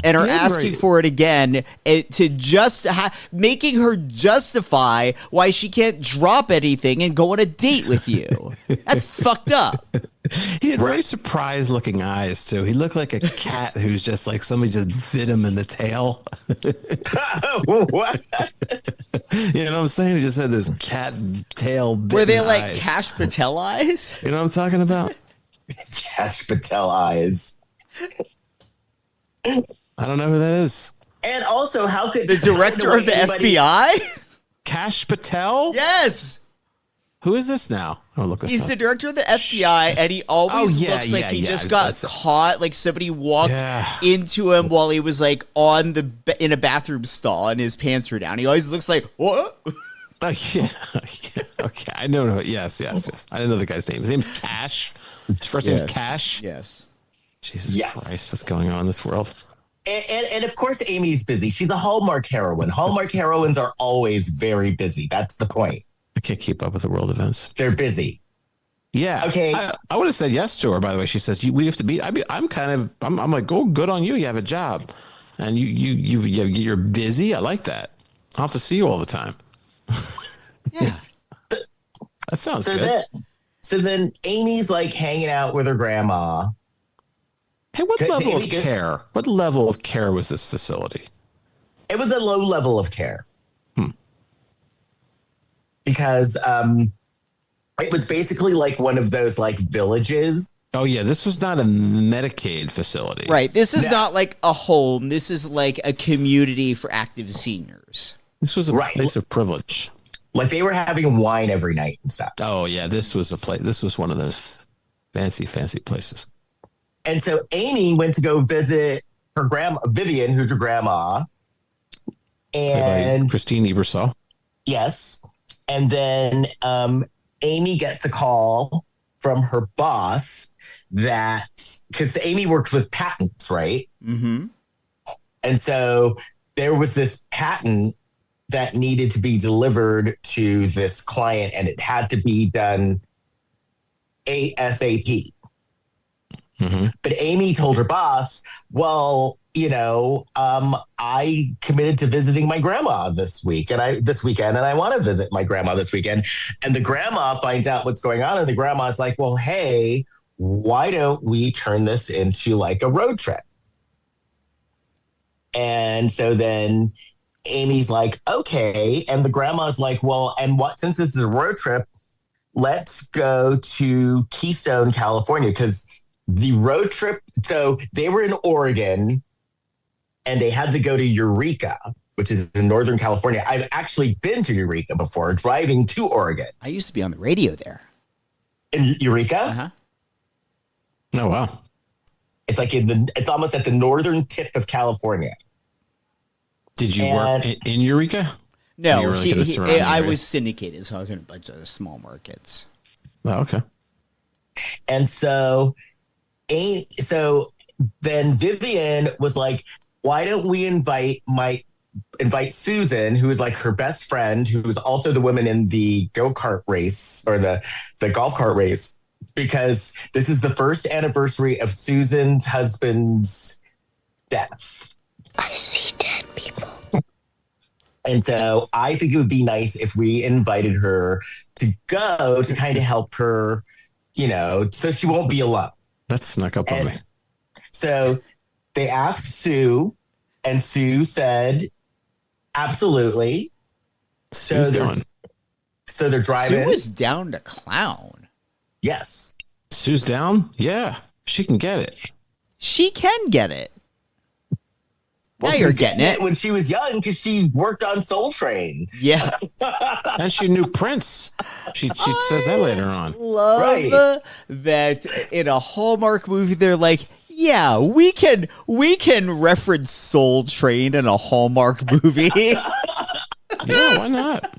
And are asking for it again to just making her justify why she can't drop anything and go on a date with you. That's fucked up. He had very surprised looking eyes too. He looked like a cat who's just like somebody just bit him in the tail. What? You know what I'm saying? He just had this cat tail bitten Were they like eyes. Cash Patel eyes? You know what I'm talking about? Cash Patel eyes. I don't know who that is. And also, how could The director of the FBI? Cash Patel? Yes. Who is this now? I'll look this He's up. the director of the FBI, and he always looks like he just got That's- caught. Like somebody walked into him while he was like in a bathroom stall, and his pants were down. He always looks like what? Oh, yeah. Okay. I know. Yes. I didn't know the guy's name. His name's Cash. His first name's Cash. Yes. Jesus Christ. What's going on in this world? And of course, Amy's busy. She's a Hallmark heroine. Hallmark heroines are always very busy. That's the point. I can't keep up with the world events. They're busy. Yeah. Okay. I would have said yes to her, by the way. She says, we have to be, I'm like, oh, good on you. You have a job and you're busy. I like that. I'll have to see you all the time. Yeah. That sounds good. So then Amy's like hanging out with her grandma. Hey, what level of care? What level of care was this facility? It was a low level of care. Because it was basically like one of those like villages. Oh, yeah. This was not a Medicaid facility. Right. This is not like a home. This is like a community for active seniors. This was a place of privilege. Like they were having wine every night and stuff. Oh, yeah. This was a place. This was one of those fancy places. And so Amy went to go visit her grandma, Vivian, who's her grandma. And Christine Ebersol. Yes. And then Amy gets a call from her boss that, because Amy works with patents, right? Mm-hmm. And so there was this patent that needed to be delivered to this client, and it had to be done ASAP. Mm-hmm. But Amy told her boss, well, I committed to visiting my grandma this weekend, and I want to visit my grandma this weekend. And the grandma finds out what's going on, and the grandma's like, well, hey, why don't we turn this into like a road trip? And so then Amy's like, okay. And the grandma's like, well, and what, since this is a road trip, let's go to Keystone, California, because the road trip. So they were in Oregon and they had to go to Eureka, which is in Northern California. I've actually been to Eureka before, driving to Oregon. I used to be on the radio there. In Eureka? Uh-huh. Oh, wow. It's like it's almost at the northern tip of California. Did you work in Eureka? No, You were like in the surrounding I area? was syndicated, so I was in a bunch of small markets. Oh, okay. And so then Vivian was like, why don't we invite Susan, who is like her best friend, who is also the woman in the go-kart race or the golf cart race, because this is the first anniversary of Susan's husband's death. I see dead people. And so I think it would be nice if we invited her to go to kind of help her, so she won't be alone. That snuck up on me. So they asked Sue, and Sue said, absolutely. Sue's going. So they're driving. Sue was down to clown. Yes. Sue's down? Yeah. She can get it. She can get it. Well, now you're getting it. When she was young, because she worked on Soul Train. Yeah. And she knew Prince. She says that later on. Love that in a Hallmark movie, they're like, yeah, we can reference Soul Train in a Hallmark movie. Yeah, why not?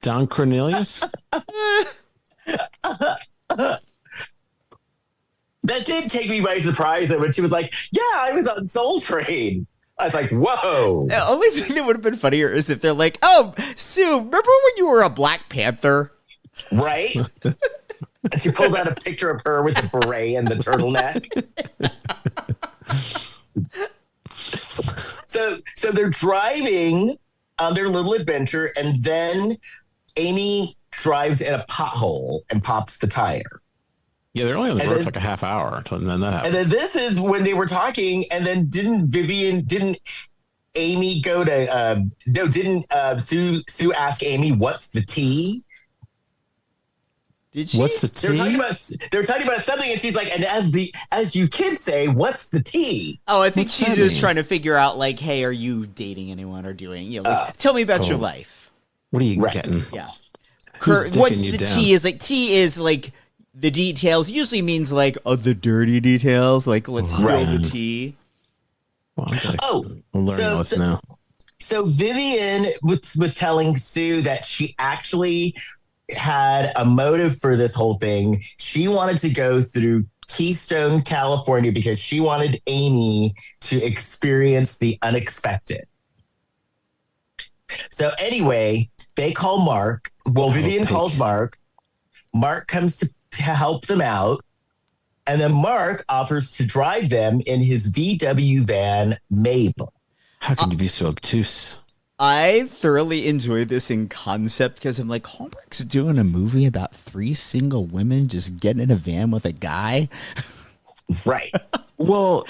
Don Cornelius? That did take me by surprise when she was like, yeah, I was on Soul Train. I was like, whoa. The only thing that would have been funnier is if they're like, oh, Sue, remember when you were a Black Panther? Right? And she pulled out a picture of her with the beret and the turtleneck. So they're driving on their little adventure, and then Amy drives in a pothole and pops the tire. Yeah, they're only on the road for like a half hour, and then that happens. And then this is when they were talking, and then didn't Amy go to Sue ask Amy what's the tea? Did she? What's the They were talking about something, and she's like, and as you kids say, what's the tea? Oh, I think What's she's that just mean? trying to figure out, like, hey, are you dating anyone or doing, tell me about your life. What are you Right. getting? Yeah. Who's What's dicking you the down? tea is like the details usually means like, the dirty details. Like, let's spill the tea. Well, I'm learning so- this now. So Vivian was telling Sue that she actually had a motive for this whole thing. She wanted to go through Keystone, California, because she wanted Amy to experience the unexpected. So anyway, they call Mark. Well, Vivian calls Mark. Mark comes to help them out. And then Mark offers to drive them in his VW van, Mabel. How can you be so obtuse? I thoroughly enjoyed this in concept because I'm like, Hallmark's doing a movie about 3 single women just getting in a van with a guy. Right. Well,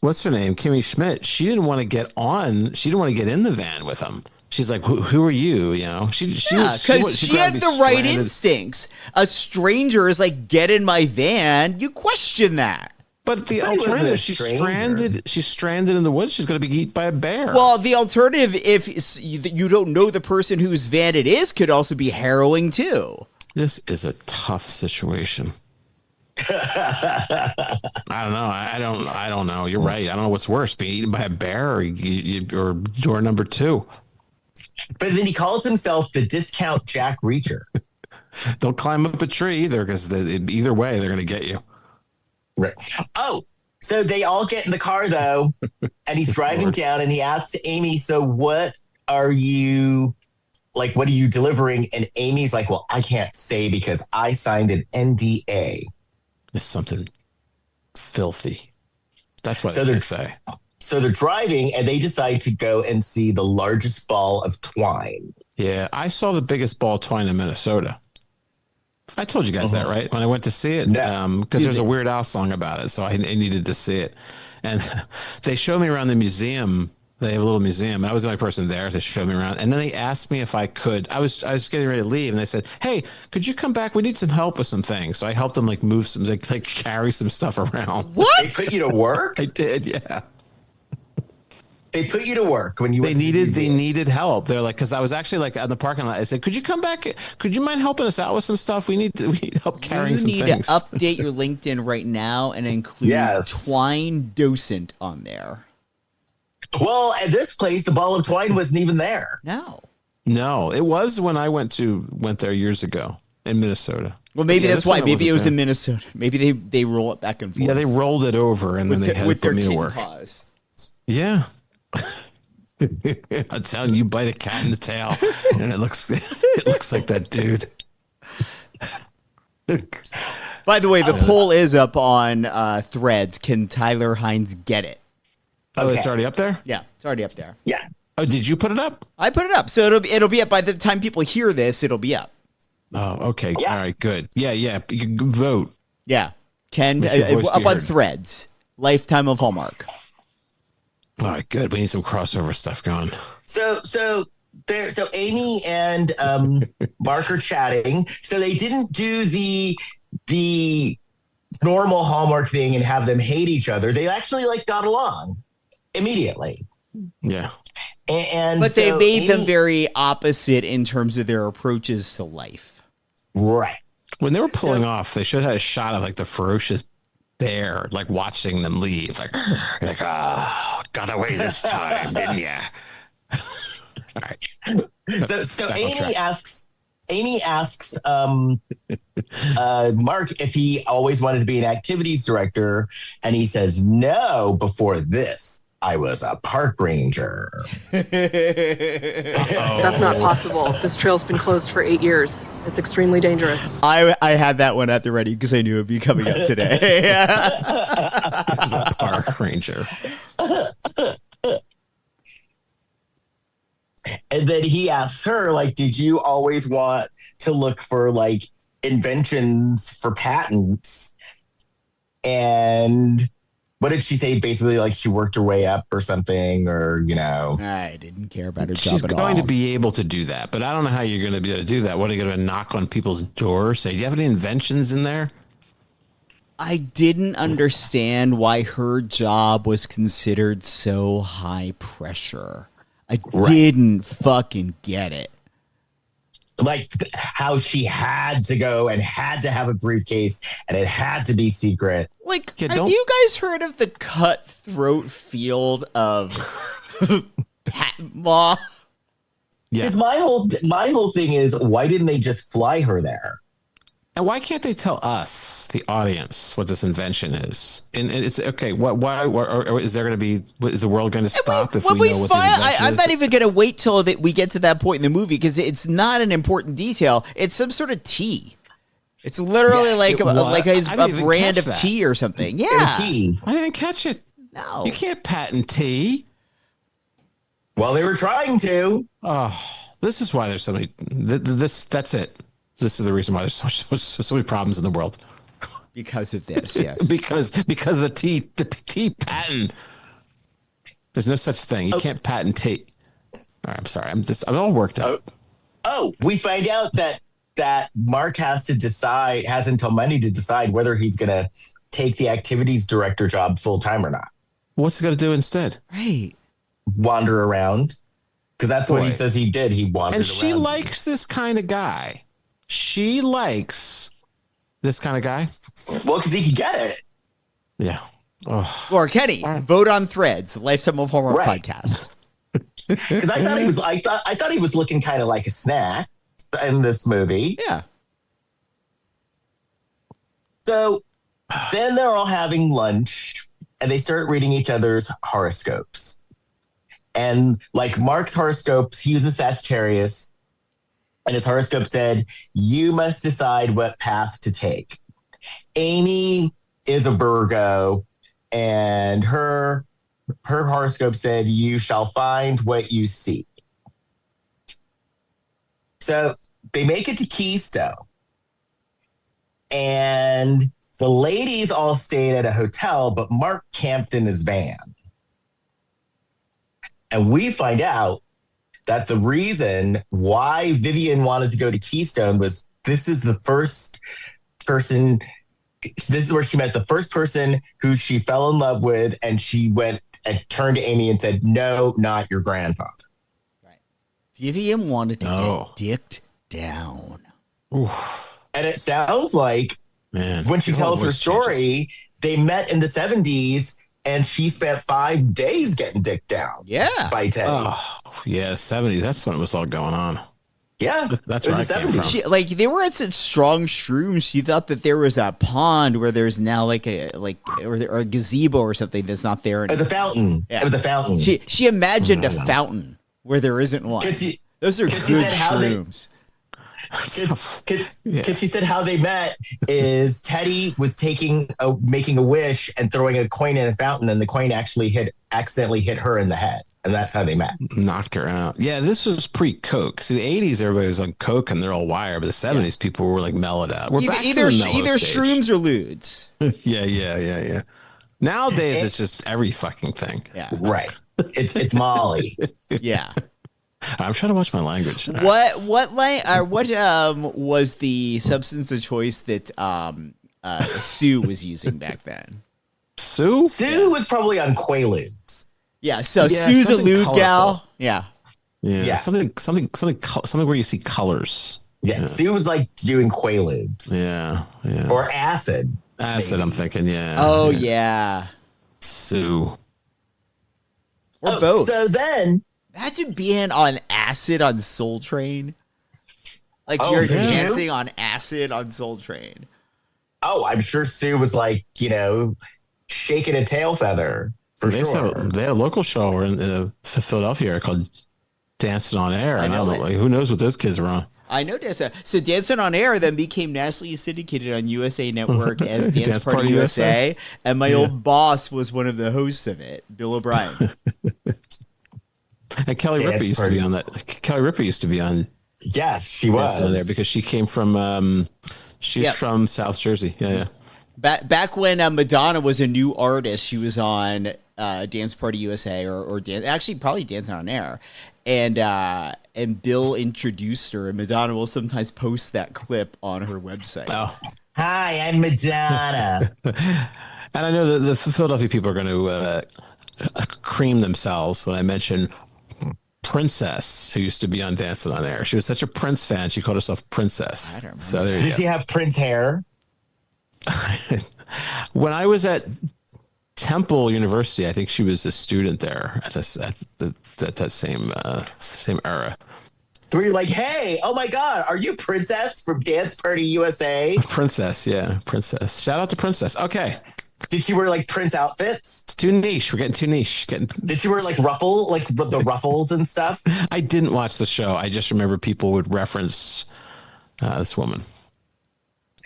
what's her name? Kimmy Schmidt. She didn't want to get on. She didn't want to get in the van with him. She's like, who are you? Because she had the right instincts. A stranger is like, get in my van. You question that. But the But he wasn't alternative, a she's stranger. stranded in the woods. She's going to be eaten by a bear. Well, the alternative, if you don't know the person whose van it is, could also be harrowing too. This is a tough situation. I don't know. I don't know. You're right. I don't know what's worse, being eaten by a bear or door number 2. But then he calls himself the discount Jack Reacher. Don't climb up a tree either, because either way they're going to get you. Right. Oh, so they all get in the car though, and he's driving Lord. down, and he asks Amy, "So what are you delivering?" And Amy's like, "Well, I can't say because I signed an NDA." It's something filthy. That's what So they they're- say. So they're driving, and they decide to go and see the largest ball of twine. Yeah, I saw the biggest ball of twine in Minnesota. I told you guys that, right? When I went to see it, No. because there's a Weird Al song about it, so I needed to see it. And they showed me around the museum They have a little museum, and I was the only person there. So they showed me around, and then they asked me if I could. I was getting ready to leave, and they said, "Hey, could you come back? We need some help with some things." So I helped them like move some, like carry some stuff around. What? They put you to work? I did, yeah. They put you to work when you They needed help. They're like, because I was actually like on the parking lot. I said, "Could you come back? Could you mind helping us out with some stuff? We need help carrying some things." You need to update your LinkedIn right now and include Twine Docent on there. Well, at this place, the ball of twine wasn't even there. No, it was when I went there years ago in Minnesota. Well, maybe that's why. Maybe it was in Minnesota. Maybe they roll it back and forth. Yeah, they rolled it over and then they had to put me to work. Paws. Yeah. I'm telling you, bite a cat in the tail, and it looks like that dude. By the way, the poll is up on Threads. Can Tyler Hynes get it? Oh, it's already up there? Yeah, it's already up there. Yeah. Oh, did you put it up? I put it up, so it'll be up by the time people hear this. It'll be up. Oh, okay. Yeah. All right, good. Yeah. You can vote. Yeah, Ken, up on Threads. Lifetime of Hallmark. All right, good. We need some crossover stuff going. So Amy and Mark are chatting. So they didn't do the normal Hallmark thing and have them hate each other. They actually got along immediately. Yeah. But they made them very opposite in terms of their approaches to life. Right. When they were pulling off, they should have had a shot of the ferocious bear, watching them leave. Got away this time, didn't ya? All right. So Amy asks Mark if he always wanted to be an activities director, and he says, "No, before this, I was a park ranger." That's not possible. This trail's been closed for 8 years. It's extremely dangerous. I had that one at the ready because I knew it'd be coming up today. As a park ranger. And then he asks her, did you always want to look for inventions for patents? And what did she say? Basically, she worked her way up or something, or, I didn't care about her job She's at all. going to be able to do that, but I don't know how you're going to be able to do that. What, are you going to knock on people's doors? Say, do you have any inventions in there? I didn't understand why her job was considered so high pressure. I didn't fucking get it. How she had to go and had to have a briefcase and it had to be secret. Have you guys heard of the cutthroat field of patent law? Yeah. My whole thing is, why didn't they just fly her there? And why can't they tell us, the audience, what this invention is? And it's okay. Why or is there going to be? Is the world going to stop if we know what the invention is? I'm not even going to wait till that we get to that point in the movie because it's not an important detail. It's some sort of tea. It's literally a brand of tea or something. Yeah, tea. I didn't even catch it. No, you can't patent tea. Well, they were trying to. Oh, this is why there's so many. That's it. This is the reason why there's so many problems in the world. Because of this, yes. because of the tea patent. There's no such thing. You can't patent tea. All right, I'm sorry. I'm all worked up. We find out that Mark has until Monday to decide whether he's going to take the activities director job full time or not. What's he going to do instead? Right. Wander around. Because that's what he says he did. He wandered around. And she likes this kind of guy. She likes this kind of guy. Well, because he can get it. Yeah. Oh. Laura Kenny, vote on Threads, Lifetime of Hallmark podcast. Because I thought he was looking kind of like a snack in this movie. Yeah. So then they're all having lunch and they start reading each other's horoscopes. And Mark's horoscopes, he was a Sagittarius. And his horoscope said, you must decide what path to take. Amy is a Virgo, and her horoscope said, you shall find what you seek. So they make it to Keisto. And the ladies all stayed at a hotel, but Mark camped in his van. And we find out that the reason why Vivian wanted to go to Keystone was this is where she met the first person who she fell in love with, and she went and turned to Amy and said, no, not your grandfather. Right. Vivian wanted to get dicked down. Oof. And it sounds like when she tells her story, they met in the 70s and she spent 5 days getting dicked down. Yeah. By Teddy. Oh, yeah, 70s. That's when it was all going on. Yeah. That's where I came from. They were at such strong shrooms. She thought that there was a pond where there's now or a gazebo or something that's not there anymore. It was a fountain. Yeah. It was a fountain. She imagined a fountain where there isn't one. Those are good shrooms. Because she said how they met is Teddy was making a wish and throwing a coin in a fountain, and the coin accidentally hit her in the head, and that's how they met. Knocked her out. Yeah, this was pre-coke. See, the 80s, everybody was on coke and they're all wired, but the 70s, people were like mellowed out. We're back Either to the mellow stage. shrooms or lewds. Yeah. Nowadays, it's just every fucking thing. Yeah, right. It's Molly. Yeah. I'm trying to watch my language. What was the substance of choice that Sue was using back then? Sue was probably on Quaaludes. Yeah, Sue's a lewd gal. Yeah, something where you see colors. Yeah, Sue was like doing Quaaludes. Yeah. Or acid. Acid, maybe. I'm thinking, yeah. Oh, yeah. Sue. Or both. So then... Imagine being on acid on Soul Train. Like you're dancing on acid on Soul Train. Oh, I'm sure Sue was like, shaking a tail feather for sure. They had a local show in Philadelphia called Dancing on Air. I don't know. Who knows what those kids are on? I know Dancing. So Dancing on Air then became nationally syndicated on USA Network as Dance Party USA. And my old boss was one of the hosts of it, Bill O'Brien. And Kelly Ripa used to be on that. Kelly Ripa used to be on. Yes, she was on there because she came from. She's from South Jersey. Yeah. Back when Madonna was a new artist, she was on Dance Party USA or probably Dancing on Air, and Bill introduced her, and Madonna will sometimes post that clip on her website. Oh, hi, I'm Madonna. And I know that the Philadelphia people are going to cream themselves when I mention Princess, who used to be on Dancing on Air. She was such a Prince fan, she called herself Princess. I don't remember. So there you Did go. she have Prince hair? When I was at Temple University, I think she was a student there at that same era. So you're like, hey, oh my God, are you Princess from Dance Party USA? Princess, yeah, Princess. Shout out to Princess. Okay. Did she wear like Prince outfits? It's too niche. We're getting too niche. Did she wear like the ruffles and stuff? I didn't watch the show. I just remember people would reference this woman.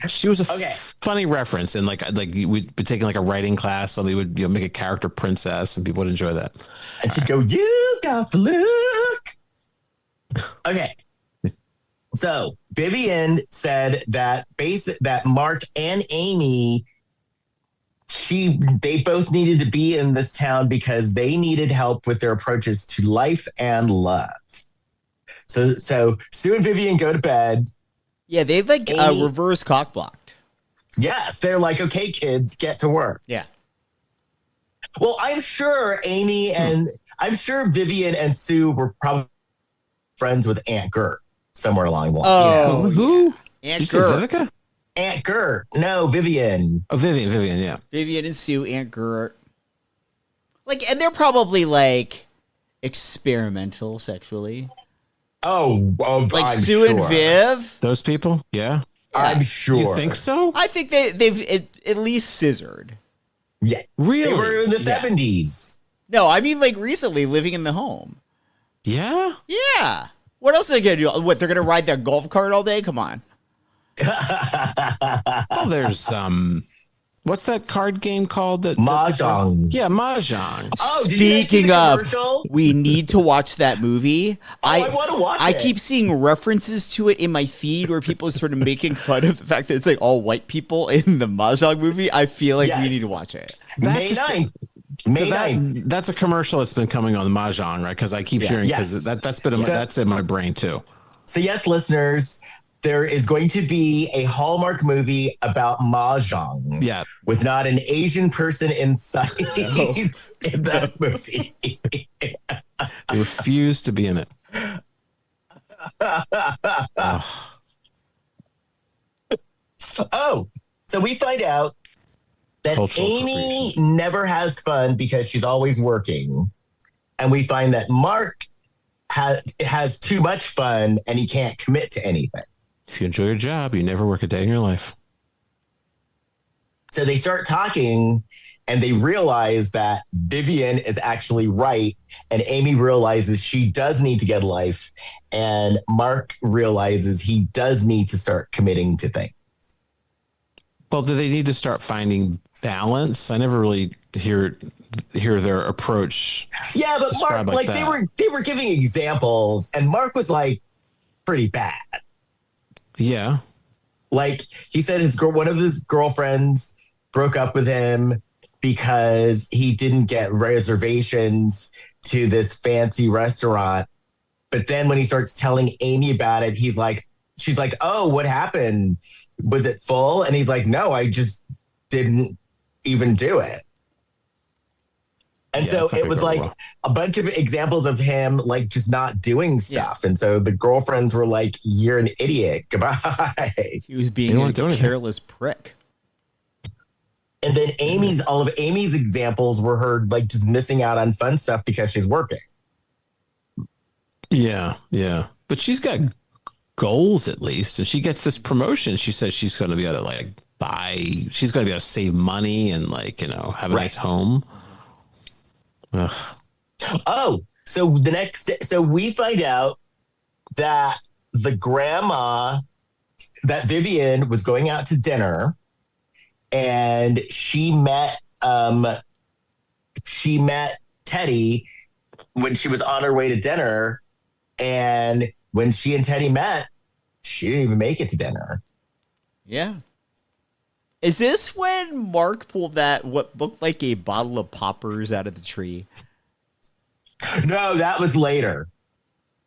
She was a funny reference, and like we'd be taking like a writing class. Somebody would make a character princess, and people would enjoy that. And she'd go, "You got the look." Okay. So Vivian said that Mark and Amy, they both needed to be in this town because they needed help with their approaches to life and love. So Sue and Vivian go to bed. Yeah, they've like reverse cock blocked. Yes, they're like, okay, kids, get to work. Yeah. Well, I'm sure I'm sure Vivian and Sue were probably friends with Aunt Gert somewhere along the line. Oh, who? Aunt Did you say Vivica? Aunt Gert. No, Vivian. Oh, Vivian, yeah. Vivian and Sue, Aunt Gert. Like, and they're probably like experimental sexually. Oh, like I'm Sue sure. and Viv. Those people? Yeah. I'm sure. You think so? I think they've at least scissored. Yeah. Really? They were in the 70s. No, I mean like recently living in the home. Yeah? Yeah. What else are they going to do? What, they're going to ride their golf cart all day? Come on. Well, there's what's that card game called? Mahjong. Yeah, Mahjong. Oh, speaking of, we need to watch that movie. I want to watch it. I keep seeing references to it in my feed where people are sort of making fun of the fact that it's like all white people in the Mahjong movie. I feel like we need to watch it. May 9th. May So 9th. that's a commercial that's been coming on the Mahjong, right? Because I keep hearing because that's been that's in my brain too. So yes, listeners, there is going to be a Hallmark movie about Mahjong. Yeah. With not an Asian person in sight in that movie. I refuse to be in it. Oh, so we find out that Cultural Amy never has fun because she's always working. And we find that Mark has too much fun and he can't commit to anything. If you enjoy your job, you never work a day in your life. So they start talking and they realize that Vivian is actually right. And Amy realizes she does need to get a life. And Mark realizes he does need to start committing to things. Well, do they need to start finding balance? I never really hear their approach. Yeah, but Mark, like they were giving examples, and Mark was like pretty bad. Yeah. Like he said one of his girlfriends broke up with him because he didn't get reservations to this fancy restaurant. But then when he starts telling Amy about it, she's like, oh, what happened? Was it full? And he's like, no, I just didn't even do it. And so it was like a bunch of examples of him like just not doing stuff. Yeah. And so the girlfriends were like, you're an idiot. Goodbye. He was being a careless prick. And then all of Amy's examples were her like just missing out on fun stuff because she's working. Yeah, yeah. But she's got goals at least. And she gets this promotion. She says she's going to be able to like she's going to be able to save money and like, have a nice home. Ugh. Oh, so we find out that the grandma, that Vivian was going out to dinner and she met Teddy when she was on her way to dinner. And when she and Teddy met, she didn't even make it to dinner. Yeah. Is this when Mark pulled that, what looked like a bottle of poppers out of the tree? No, that was later.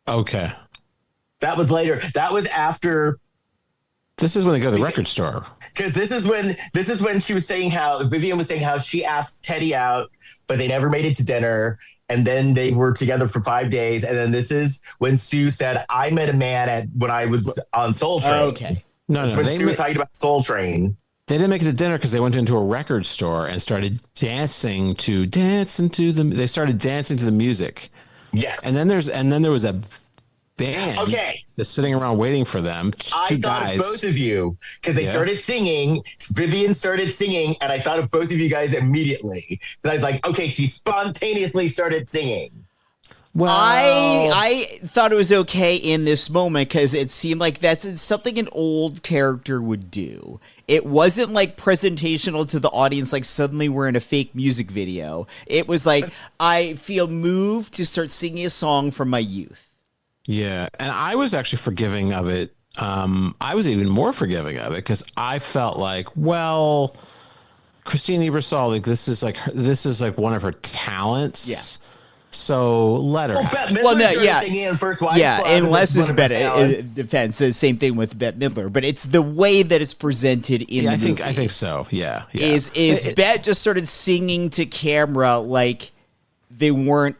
Okay. That was later. That was after. This is when they go to the record store. Because this is when she was saying Vivian was saying how she asked Teddy out, but they never made it to dinner. And then they were together for 5 days. And then this is when Sue said, I met a man when I was on Soul Train. Okay. No. When Sue was talking about Soul Train. They didn't make it to dinner because they went into a record store and started dancing to they started dancing to the music. Yes. And then there was a band that's sitting around waiting for them. I thought of both of you because they started singing. Vivian started singing, and I thought of both of you guys immediately. And I was like, okay, she spontaneously started singing. Well, I thought it was okay in this moment because it seemed like that's something an old character would do. It wasn't like presentational to the audience, like suddenly we're in a fake music video. It was like, I feel moved to start singing a song from my youth. Yeah, and I was actually forgiving of it. I was even more forgiving of it because I felt like, well, Christine Ebersol, like this is like one of her talents. Yeah. So let her. Bette Midler singing in First Wives Club, unless it's Bette defense. The same thing with Bette Midler, but it's the way that it's presented in the movie. I think so. Yeah. Is Bette just started singing to camera like they weren't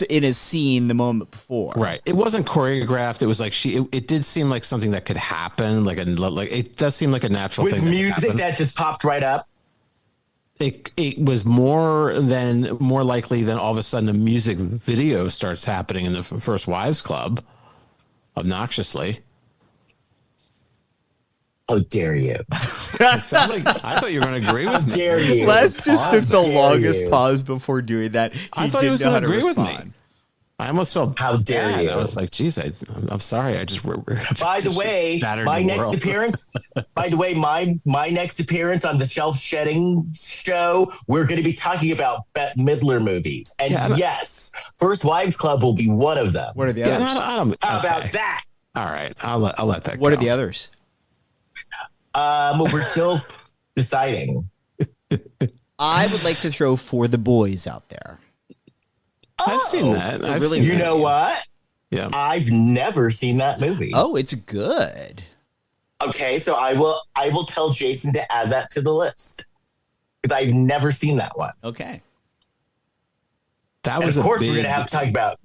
in a scene the moment before? Right. It wasn't choreographed. It was like it did seem like something that could happen. Like it does seem like a natural with thing. With music that just popped right up. It was more likely than all of a sudden a music video starts happening in the First Wives Club, obnoxiously. How dare you? I thought you were going to agree with me. Dare you? Les just took the longest pause before doing that. I thought he was going to agree with me. I almost felt how dare bad. you? I was like, geez, I'm sorry. I just By the way, my next appearance. By the way, my next appearance on the Shelf Shedding show, we're going to be talking about Bette Midler movies, and yes, First Wives Club will be one of them. What are the others? How about that? All right, I'll let that. What go. are the others? We're still deciding. I would like to throw For the Boys out there. I've seen that. I've really seen You that. know what? Yeah. I've never seen that movie. Oh, it's good. Okay, so I will tell Jason to add that to the list because I've never seen that one. Okay. That And was of course, a big, we're gonna have to talk about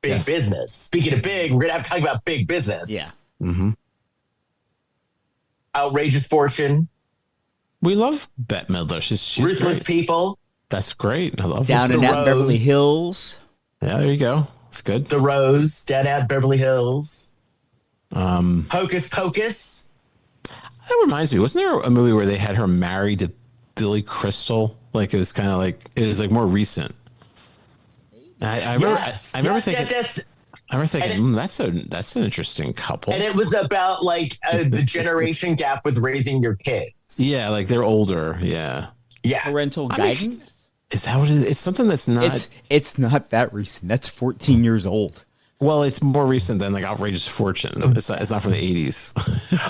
big business. Speaking of big, we're gonna have to talk about big business. Yeah. Mm-hmm. Outrageous Fortune, We love Bette Midler. She's Ruthless great. People, That's great. I love Down her. and The Out in Beverly Rose. Hills. Yeah, there you go. It's good. The Rose, Down at Beverly Hills, Um, Hocus Pocus. that reminds me. Wasn't there a movie where they had her married to Billy Crystal? Like it was kind of like it was like more recent. I remember. Yes. I remember Yes, thinking. yes, yes. I remember thinking, And that's an interesting couple. And it was about like the generation gap with raising your kids. Yeah, like they're older. Yeah. Yeah. Parental I mean, guidance. Is that what it is? It's something that's not. It's not that recent. That's 14 years old. Well, it's more recent than like Outrageous Fortune. It's not from the 80s.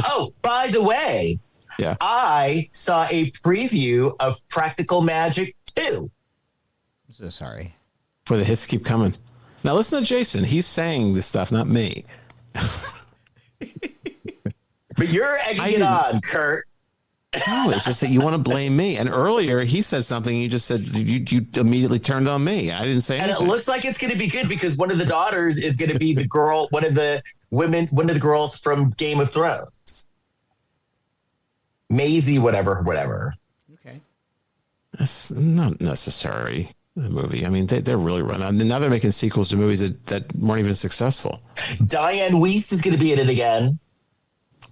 Oh, by the way, Yeah. I saw a preview of Practical Magic 2. I'm so sorry. Where the hits keep coming. Now listen to Jason. He's saying this stuff, not me. But you're egging it on, Kurt. No, it's just that you want to blame me. And earlier he said something. You just said you immediately turned on me. I didn't say And it anything. looks like it's going to be good because one of the daughters is going to be the girl, one of the girls from Game of Thrones. Maisie, whatever. Okay. That's not necessary. The movie. I mean, they're really running. Now they're making sequels to movies that weren't even successful. Diane Wiest is going to be in it again.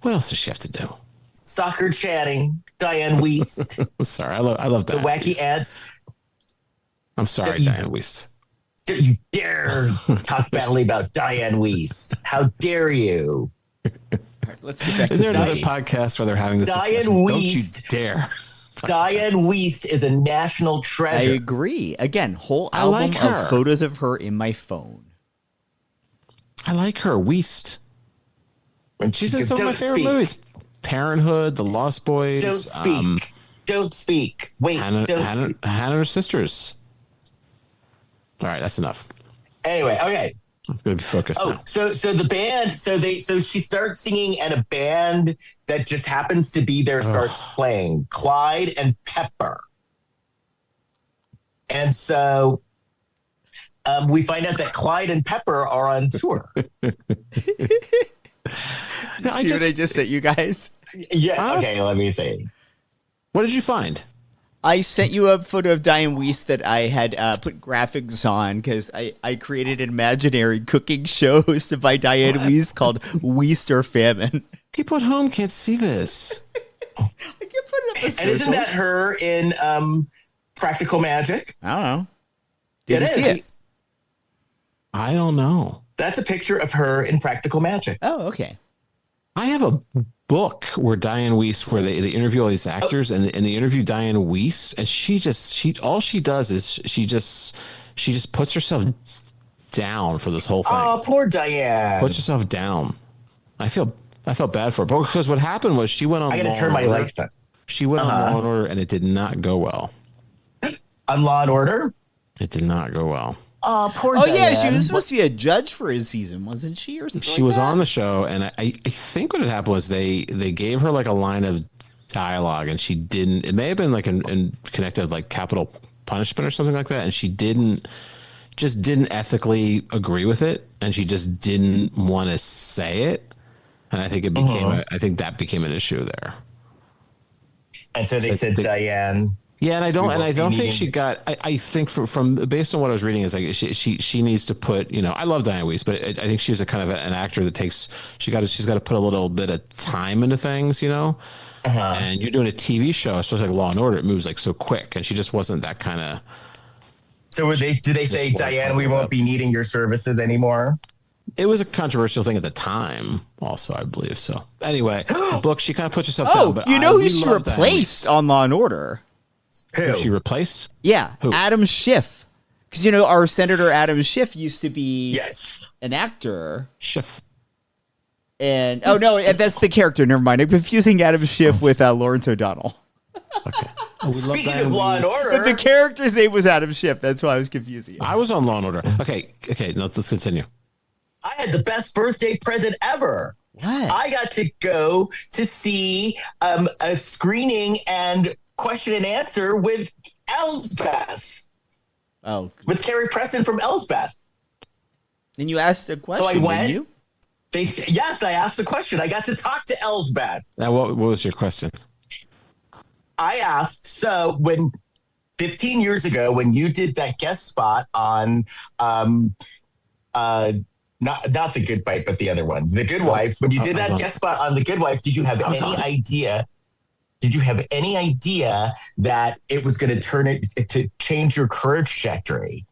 What else does she have to do? Soccer Channing, Diane Wiest, I'm sorry. I love the Diane Wacky Wiest. Ants. I'm sorry, You- Diane Wiest. Don't you dare talk badly about Diane Wiest. How dare you? All right, let's get back Is to there another Diane. podcast where they're having this Diane discussion? Don't you Wiest. dare. Diane Wiest is a national I treasure. agree. Again, whole I album like her. of photos of her in my phone. I like her. Wiest. She's in some of my Don't favorite speak. movies. Parenthood, The Lost Boys. Don't speak. Don't speak. Wait, Hannah don't speak. and her sisters. All right, that's enough. Anyway, okay. I'm going to be focused Oh, now. so the band, so she starts singing and a band that just happens to be there starts playing, Clyde and Pepper. And so we find out that Clyde and Pepper are on tour. No, See what I just sent you guys? Yeah, okay, let me see. What did you find? I sent you a photo of Diane Wiest that I had put graphics on because I created an imaginary cooking show hosted by Diane Wiest called Wiest or Famine. People at home can't see this. I can put it up. And isn't that her in Practical Magic? I don't know. It Didn't see is. it. I don't know. That's a picture of her in Practical Magic. Oh, okay. I have a book where Diane Wiest, where they interview all these actors and they interview Diane Wiest, and she all she does is she just puts herself down for this whole thing. Oh, poor Diane. Puts herself down. I felt bad for her because what happened was she went on. I got to Law turn and my Order. lights on. She went on Law and Order, and it did not go well. On Law and Order? It did not go well. Oh, poor Oh Diane. yeah, she was supposed to be a judge for his season, wasn't she? Or something She like was that? on the show, and I think what had happened was they gave her like a line of dialogue, and she didn't. It may have been like in connected like capital punishment or something like that, and she didn't ethically agree with it, and she just didn't want to say it, and I think it became I think that became an issue there. And so they said, they- Diane. Yeah, and I don't think needing- she got. I think from based on what I was reading is like she needs to put. You know, I love Diane Wiest, but I think she's a kind of an actor that takes. She's got to put a little bit of time into things. You know, and you're doing a TV show, especially like Law and Order. It moves like so quick, and she just wasn't that kind of. So did they say, Just Diane, walk we over won't that. be needing your services anymore? It was a controversial thing at the time, also I believe. So anyway, book she kind of put herself Oh, down. But you know we who she love Diane replaced on Law and Order? Who? Wiest. Who she replaced? Yeah, Who? Adam Schiff. Because our Senator Adam Schiff used to be Yes. an actor. Schiff. And oh no, that's the character. Never mind. I'm confusing Adam Schiff with Lawrence O'Donnell. Okay. Oh, we love Speaking Diane of Law and Weiss. Order, But the character's name was Adam Schiff. That's why I was confusing you. I was on Law and Order. Okay. Let's continue. I had the best birthday present ever. What? I got to go to see a screening and question and answer with Elsbeth. Oh. With Carrie Preston from Elsbeth. And you asked a question, So I went. didn't you? Yes, I asked the question. I got to talk to Elsbeth. Now, what was your question? I asked, so when 15 years ago, when you did that guest spot on not The Good Fight, but the other one, The Good Wife, when you did that guest spot on The Good Wife, did you have any idea? Did you have any idea that it was going to turn it to change your career trajectory?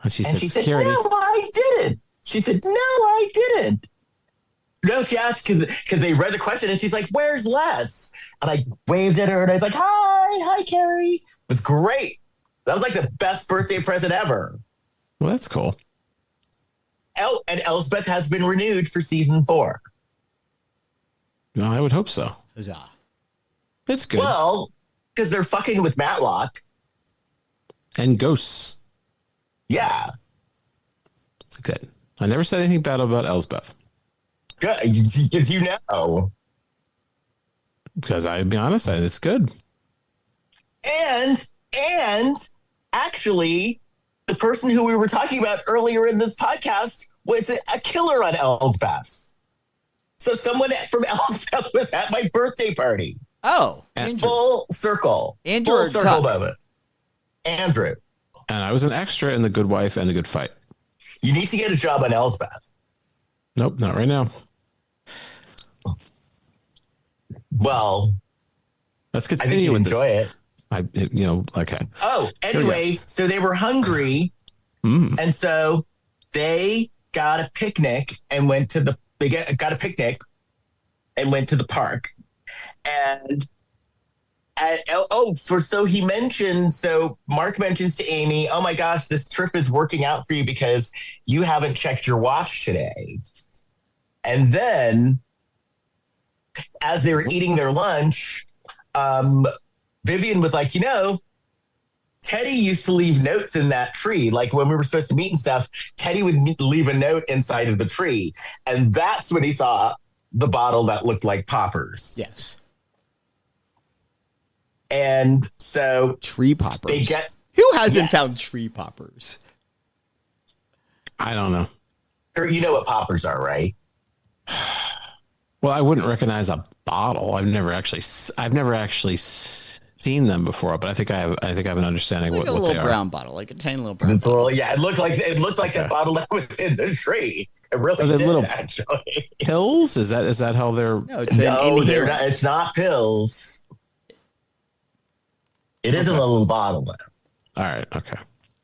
And she said, "No, I didn't." She said, "No, I didn't." No, she asked because they read the question, and she's like, "Where's Les?" And I waved at her, and I was like, "Hi, Carrie." It was great. That was like the best birthday present ever. Well, that's cool. And Elsbeth has been renewed for season 4. No, I would hope so. Huzzah. It's good. Well, because they're fucking with Matlock. And ghosts. Yeah. Good. I never said anything bad about Elsbeth. Good. Because you know. Because I'll be honest, it's good. And actually, the person who we were talking about earlier in this podcast was a killer on Elsbeth. So someone from Elsbeth was at my birthday party. Oh, And Full circle. Andrew Full or circle Tuck? moment. Andrew. I was an extra in The Good Wife and The Good Fight. You need to get a job on Elsbeth. Nope, not right now. Well, Let's I think continue you with enjoy this. it. Okay. Oh, anyway, so they were hungry. And so they got a picnic and went to got a picnic and went to the park. So Mark mentions to Amy, "Oh my gosh, this trip is working out for you because you haven't checked your watch today." And then as they were eating their lunch, Vivian was like, Teddy used to leave notes in that tree. Like when we were supposed to meet and stuff, Teddy would leave a note inside of the tree. And that's when he saw the bottle that looked like poppers. Yes. And so Tree poppers. they get, Who hasn't Yes. found tree poppers? I don't know. you know what poppers are, right? Well, I wouldn't recognize a bottle. I've never actually seen them before, but I think I have an understanding Like what a they little are. brown bottle, like a tiny little brown It's a bottle. little, yeah, it looked like that bottle that was in the tree. It really Are they did, little- actually. Pills? Is that how they're? No, it's No, an they're inhalant. not. It's not pills. It is in a little bottle, though. All right. Okay.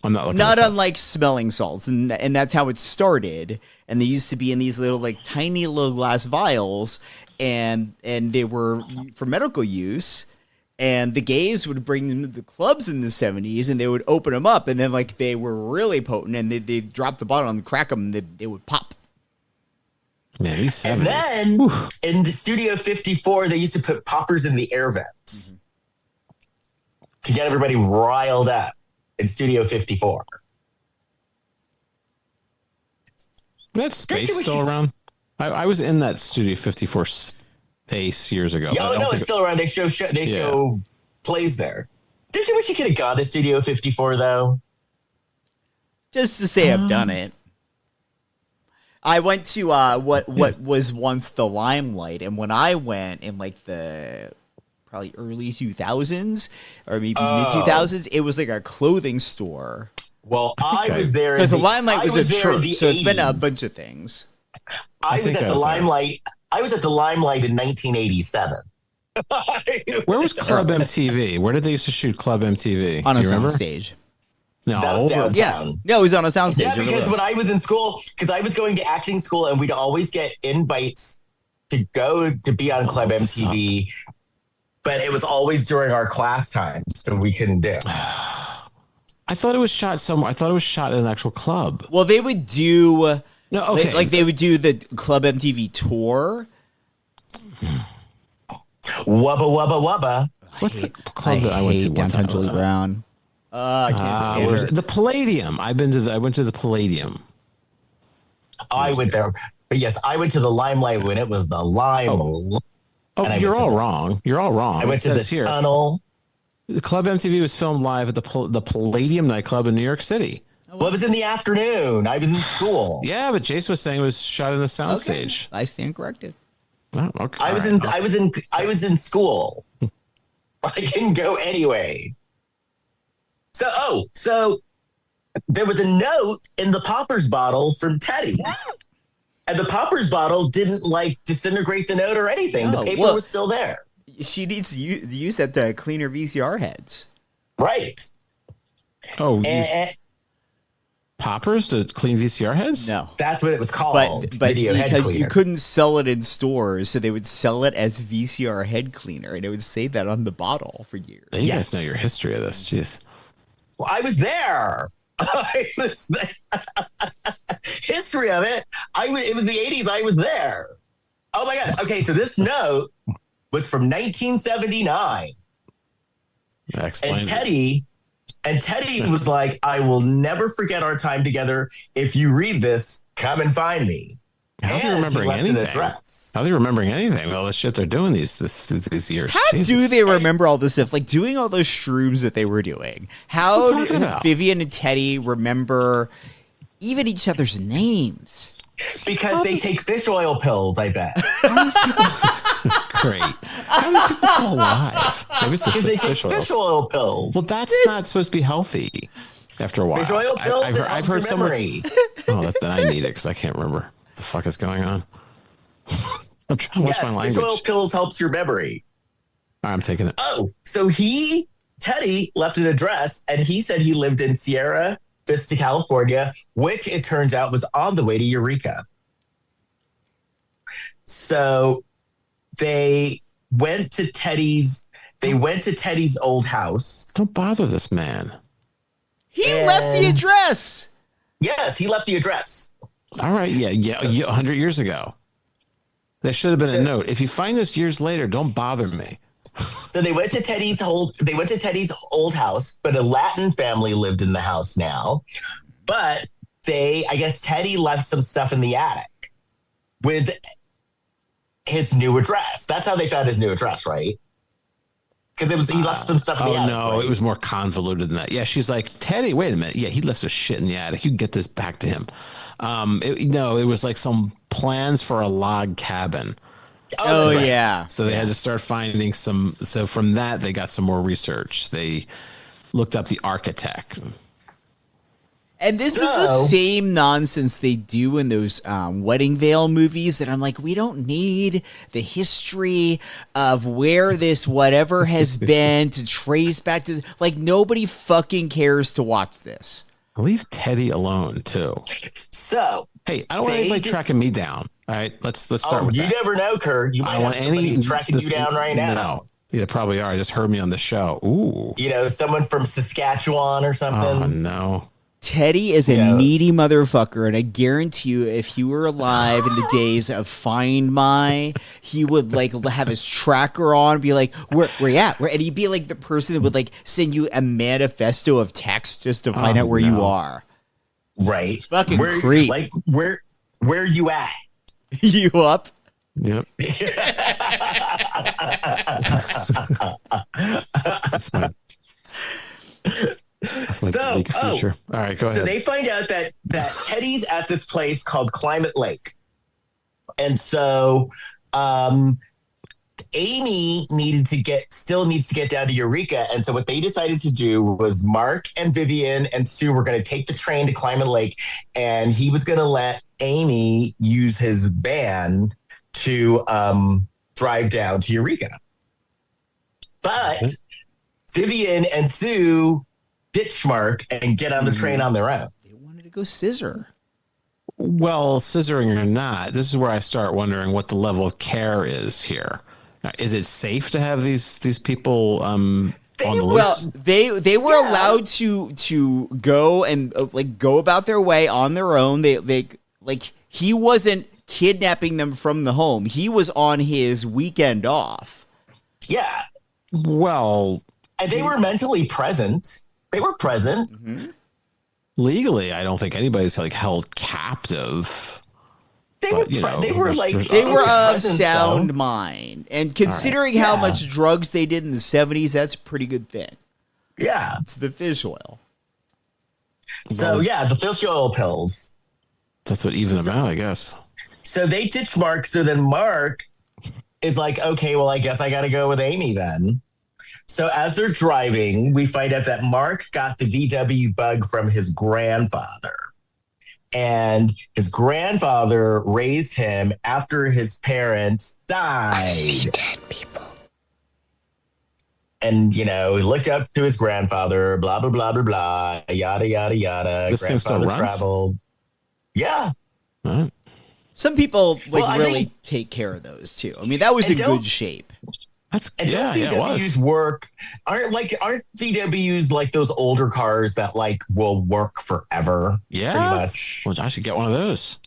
I'm not looking. Not this up. unlike smelling salts, and that's how it started. And they used to be in these little, like, tiny little glass vials, and they were for medical use. And the gays would bring them to the clubs in the 70s, and they would open them up, and then like they were really potent, and they drop the bottle and crack them, and they would pop. Man, these 70s. And then in the Studio 54, they used to put poppers in the air vents to get everybody riled up in Studio 54. that space Don't you still wish- around? I was in that Studio 54 space years ago. but I Oh, don't no, think it's still around. They show plays there. Don't you wish you could have gone to Studio 54, though? Just to say I've done it. I went to what was once the Limelight, and when I went in like the probably early 2000s or maybe mid 2000s, it was like a clothing store. Well, I think was there. Because the in Limelight was a there in church, the so it's been a 80s. bunch of things. I was think at I the was there. Limelight. I was at the Limelight in 1987. Where was Club MTV? Where did they used to shoot Club MTV? On a You remember? soundstage. No. That was downtown. Yeah. No, it was on a soundstage. Yeah, It really because was. when I was in school, because I was going to acting school, and we'd always get invites to go to be on Club MTV, but it was always during our class time, so we couldn't do. I thought it was shot somewhere. I thought it was shot in an actual club. Well, they would do No, okay. like they would do the Club MTV tour. Wubba Wubba Wubba. What's the club that I went to? Downtown Julie Brown. I can't stand where's her. the Palladium? I went to the Palladium. I went there. But yes, I went to the Limelight when it was the Limelight. Oh, you're all wrong. You're all wrong. I went to the Tunnel. The Club MTV was filmed live at the Palladium nightclub in New York City. Well, it was in the afternoon. I was in school. Yeah, but Jason was saying it was shot in the soundstage. I stand corrected. Oh, okay. I was in school. I couldn't go anyway. So there was a note in the poppers bottle from Teddy. And the poppers bottle didn't disintegrate the note or anything. The paper was still there. She needs to use that to clean her VCR heads. Right. Oh, poppers to clean VCR heads? No. That's what it was called. But Video head because cleaner. you couldn't sell it in stores, so they would sell it as VCR head cleaner, and it would say that on the bottle for years. You guys know your history of this. Jeez. Well, I was there. History of it. It was the 80s. I was there. Oh my God. Okay, so this note was from 1979. And Teddy was like, I will never forget our time together. If you read this, come and find me. How are they remembering anything? How are they remembering anything? All the shit they're doing these years. How do they remember all this stuff? Like doing all those shrooms that they were doing. How did Vivian and Teddy remember even each other's names? Because they take fish oil pills, I bet. Great. How are these people still alive? Maybe it's because they take fish oil pills. Well, that's not supposed to be healthy after a while. Fish oil pills? I've heard someone. Oh, then I need it because I can't remember what the fuck is going on. I'm trying to watch my language. Fish oil pills helps your memory. All right, I'm taking it. Oh, so Teddy left an address and he said he lived in Sierra Vista, California, which it turns out was on the way to Eureka. So they went to Teddy's old house. Don't bother this man. He left the address. Yes, he left the address. All right, yeah, 100 years ago. There should have been a note. If you find this years later, don't bother me. So they went to Teddy's old house, but a Latin family lived in the house now. But I guess Teddy left some stuff in the attic with his new address. That's how they found his new address, right? Because he left some stuff in the attic. Oh, no, right? It was more convoluted than that. Yeah, she's like, Teddy, wait a minute. Yeah, he left his shit in the attic. You can get this back to him. It was like some plans for a log cabin. Oh, yeah. So they had to start finding some. So from that, they got some more research. They looked up the architect. And this is the same nonsense they do in those wedding veil movies that I'm like, we don't need the history of where this whatever has been to trace back to. Like, nobody fucking cares to watch this. Leave Teddy alone, too. So, hey, I don't want anybody tracking me down. All right, let's start with that. You never know, Kurt. You might have somebody tracking you down right now. No, they probably are. I just heard me on the show. Ooh. Someone from Saskatchewan or something. Oh, no. Teddy is a needy motherfucker, and I guarantee you, if he were alive in the days of Find My, he would have his tracker on, and be like, "Where you at?" And he'd be like the person that would send you a manifesto of text just to find out where you are. Right, fucking creep. Like where you at? You up? Yep. That's my bleak future. All right, go ahead. So they find out that Teddy's at this place called Climate Lake. And so Amy still needs to get down to Eureka. And so what they decided to do was Mark and Vivian and Sue were going to take the train to Climate Lake. And he was going to let Amy use his van to drive down to Eureka. But Vivian and Sue ditch Mark and get on the train on their own. They wanted to go scissor. Well, scissoring or not, this is where I start wondering what the level of care is here. Now, is it safe to have these people on the loose? Well, they were allowed to go and go about their way on their own. They he wasn't kidnapping them from the home. He was on his weekend off. Yeah. Well, And they were mentally present. They were present. Mm-hmm. legally, I don't think anybody's like held captive. They But, were, you know, they were there's- like, there's- They were of present, sound though. mind. And considering how Yeah. much drugs they did in the 70s, that's a pretty good thing. Yeah. It's the fish oil. So, yeah, the fish oil pills. That's what even them out, I guess. So they ditch Mark. So then Mark is like, okay, well, I guess I got to go with Amy then. So as they're driving, we find out that Mark got the VW bug from his grandfather. And his grandfather raised him after his parents died. Dead people. And, you know, he looked up to his grandfather, blah, blah, blah, blah, blah, yada, yada, yada. This thing still Grandfather runs? traveled. Yeah. Right. Some people like Well, I really think- take care of those too. I mean, that was in And don't- good shape. That's And yeah, don't yeah, it was. VWs work? Aren't VWs like those older cars that like will work forever? Yeah. Pretty much. Well, I should get one of those.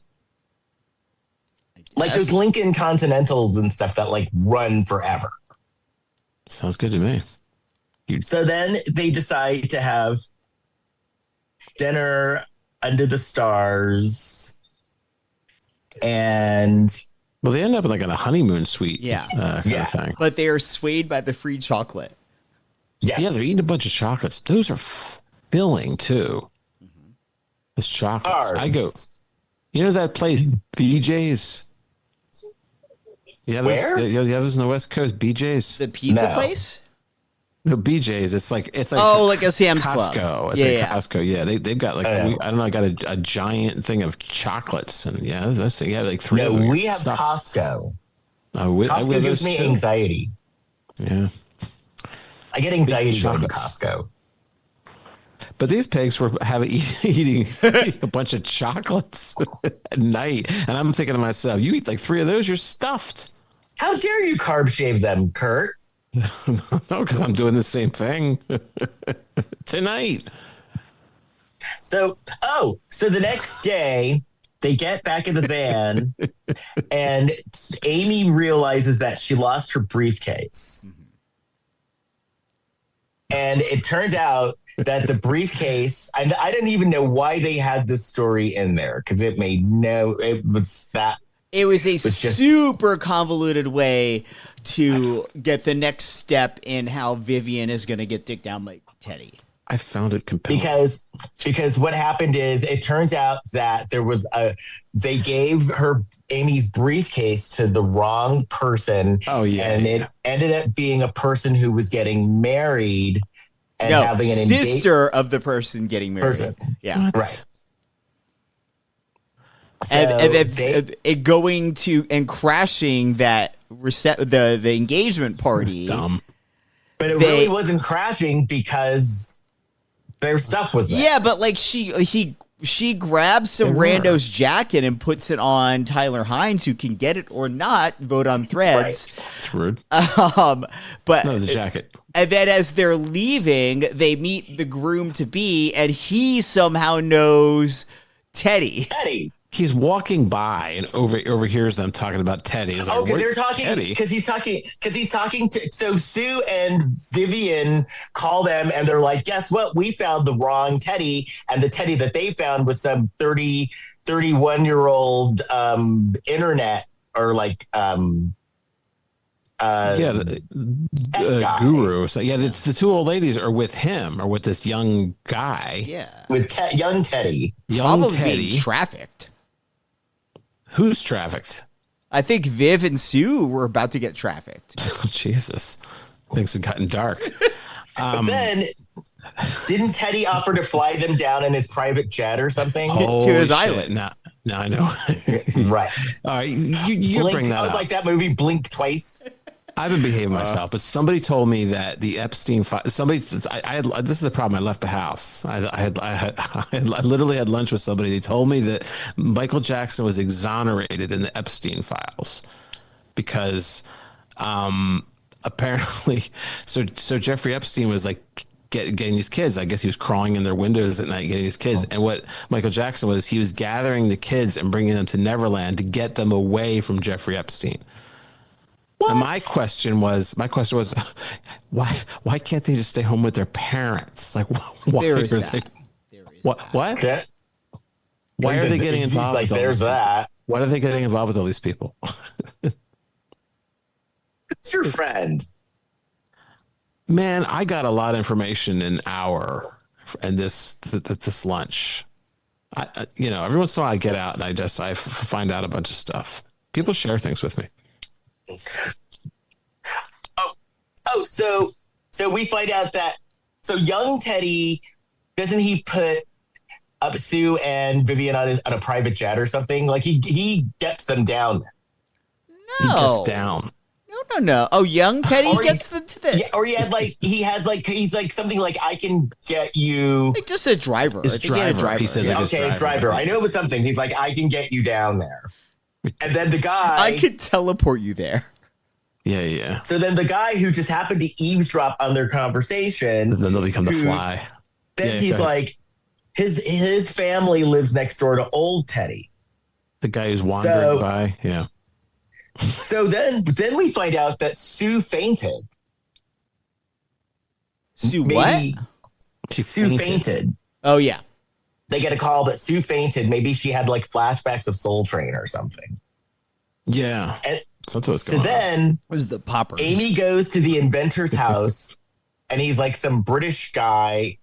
Like those Yes. Lincoln Continentals and stuff that like run forever. Sounds good to me. So then they decide to have dinner under the stars. And Well, they end up in like in a honeymoon suite, Yeah. kind Yeah. of thing. But they are swayed by the free chocolate. yes. Yeah, they're eating a bunch of chocolates. Those are filling too. Those chocolates. Carbs. I go. You know that place, BJ's. Yeah, Where? Yeah, those in the West Coast, BJ's. The pizza No. place? No, BJ's. It's like Oh, like a Sam's Costco. Club. It's Yeah, like yeah. Costco. Yeah, they've got like Oh, yeah. I don't know. I got a giant thing of chocolates, and yeah, those things. Yeah, like three. No, of them we have stuffed. Costco. I wear Costco those gives me too. anxiety. Yeah, I get anxiety going to chocolates. Costco. but these pigs were eating a bunch of chocolates at night, and I'm thinking to myself, you eat like three of those, you're stuffed. How dare you carb shave them, Kurt? No, because I'm doing the same thing tonight. So the next day they get back in the van and Amy realizes that she lost her briefcase. And it turns out that the briefcase, and I didn't even know why they had this story in there because it was that. It was a just- super convoluted way to get the next step in how Vivian is going to get dicked down by Teddy. I found it compelling. Because what happened is it turns out that they gave Amy's briefcase to the wrong person. Oh, yeah, And yeah. it ended up being a person who was getting married and No, having an sister of the person getting married. Person. Yeah. What? Right. And then they- it going to and crashing that the engagement party. Dumb. but it they- really wasn't crashing because their stuff was there. Yeah, but like she grabs some They were. rando's jacket and puts it on Tyler Hynes, who can get it or not. Vote on Threads. It's rude. But No, the jacket. and then as they're leaving, they meet the groom to be, and he somehow knows Teddy. Teddy. He's walking by and overhears them talking about Teddy. He's like, Oh, because "Where- they're talking Teddy?" because he's talking to so Sue and Vivian call them and they're like, guess what? We found the wrong Teddy, and the Teddy that they found was some 31-year-old internet or like the guy. guru. So yeah, the two old ladies are with him or with this young guy. Yeah, with young Teddy. Young probably Teddy. being trafficked. Who's trafficked? I think Viv and Sue were about to get trafficked. Oh, Jesus. Things have gotten dark. But then didn't Teddy offer to fly them down in his private jet or something? Holy his shit. island. Now I know. Right. All right, you Blink, bring that up. like that movie Blink Twice. I've been behaving myself, but somebody told me that the Epstein file. I had. This is the problem. I left the house. I literally had lunch with somebody. They told me that Michael Jackson was exonerated in the Epstein files because, apparently, so Jeffrey Epstein was like getting these kids. I guess he was crawling in their windows at night getting these kids. And what Michael Jackson was, he was gathering the kids and bringing them to Neverland to get them away from Jeffrey Epstein. And my question was, why can't they just stay home with their parents? Like, why There are is that. they? There is What? Okay. Why are they getting He's involved? like, with all there's these people? that. Why are they getting involved with all these people? It's your friend. Man, I got a lot of information in an hour and this lunch. Every once in a while I get out and I find out a bunch of stuff. People share things with me. So we find out that young Teddy, doesn't he put up Sue and Vivian on a private jet or something? Like he gets them down. He gets down. No. Oh, young Teddy Or gets them to the. Yeah, or he's like something like, I can get you. Like just a driver. His I think he had a driver. He said Yeah, like okay, it's driver. I know it was something. He's like, I can get you down there. And then the guy, I could teleport you there. Yeah. So then the guy who just happened to eavesdrop on their conversation, And then they'll become the Fly. then he's like, his family lives next door to old Teddy. The guy who's wandering by. Yeah. So then we find out that Sue fainted. Sue what? Sue fainted. Oh, yeah. They get a call that Sue fainted. Maybe she had like flashbacks of Soul Train or something. Yeah. And Something was so going on. then It was the poppers. Amy goes to the inventor's house, and he's like some British gay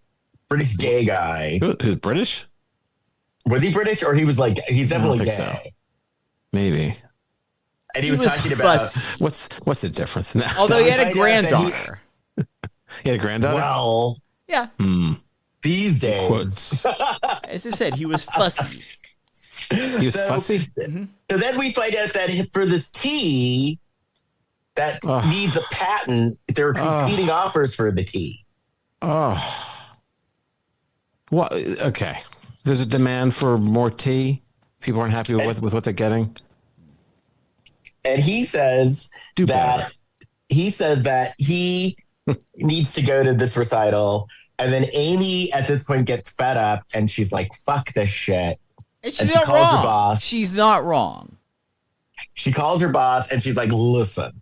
guy. Who's British? Was he British, or he was like, he's definitely think gay? so. Maybe. And he was talking about, What's the difference now? Although he had a I know that granddaughter. He had a granddaughter. well, Yeah. these days. Quotes. As I said, he was fussy. He was fussy. So then we find out that for this tea that needs a patent, there are competing offers for the tea. Oh. What? Okay. There's a demand for more tea. People aren't happy with what they're getting. And he says better. that he needs to go to this recital. And then Amy at this point gets fed up and she's like, fuck this shit. And And she not calls her wrong. boss. She's not wrong. She calls her boss and she's like, listen,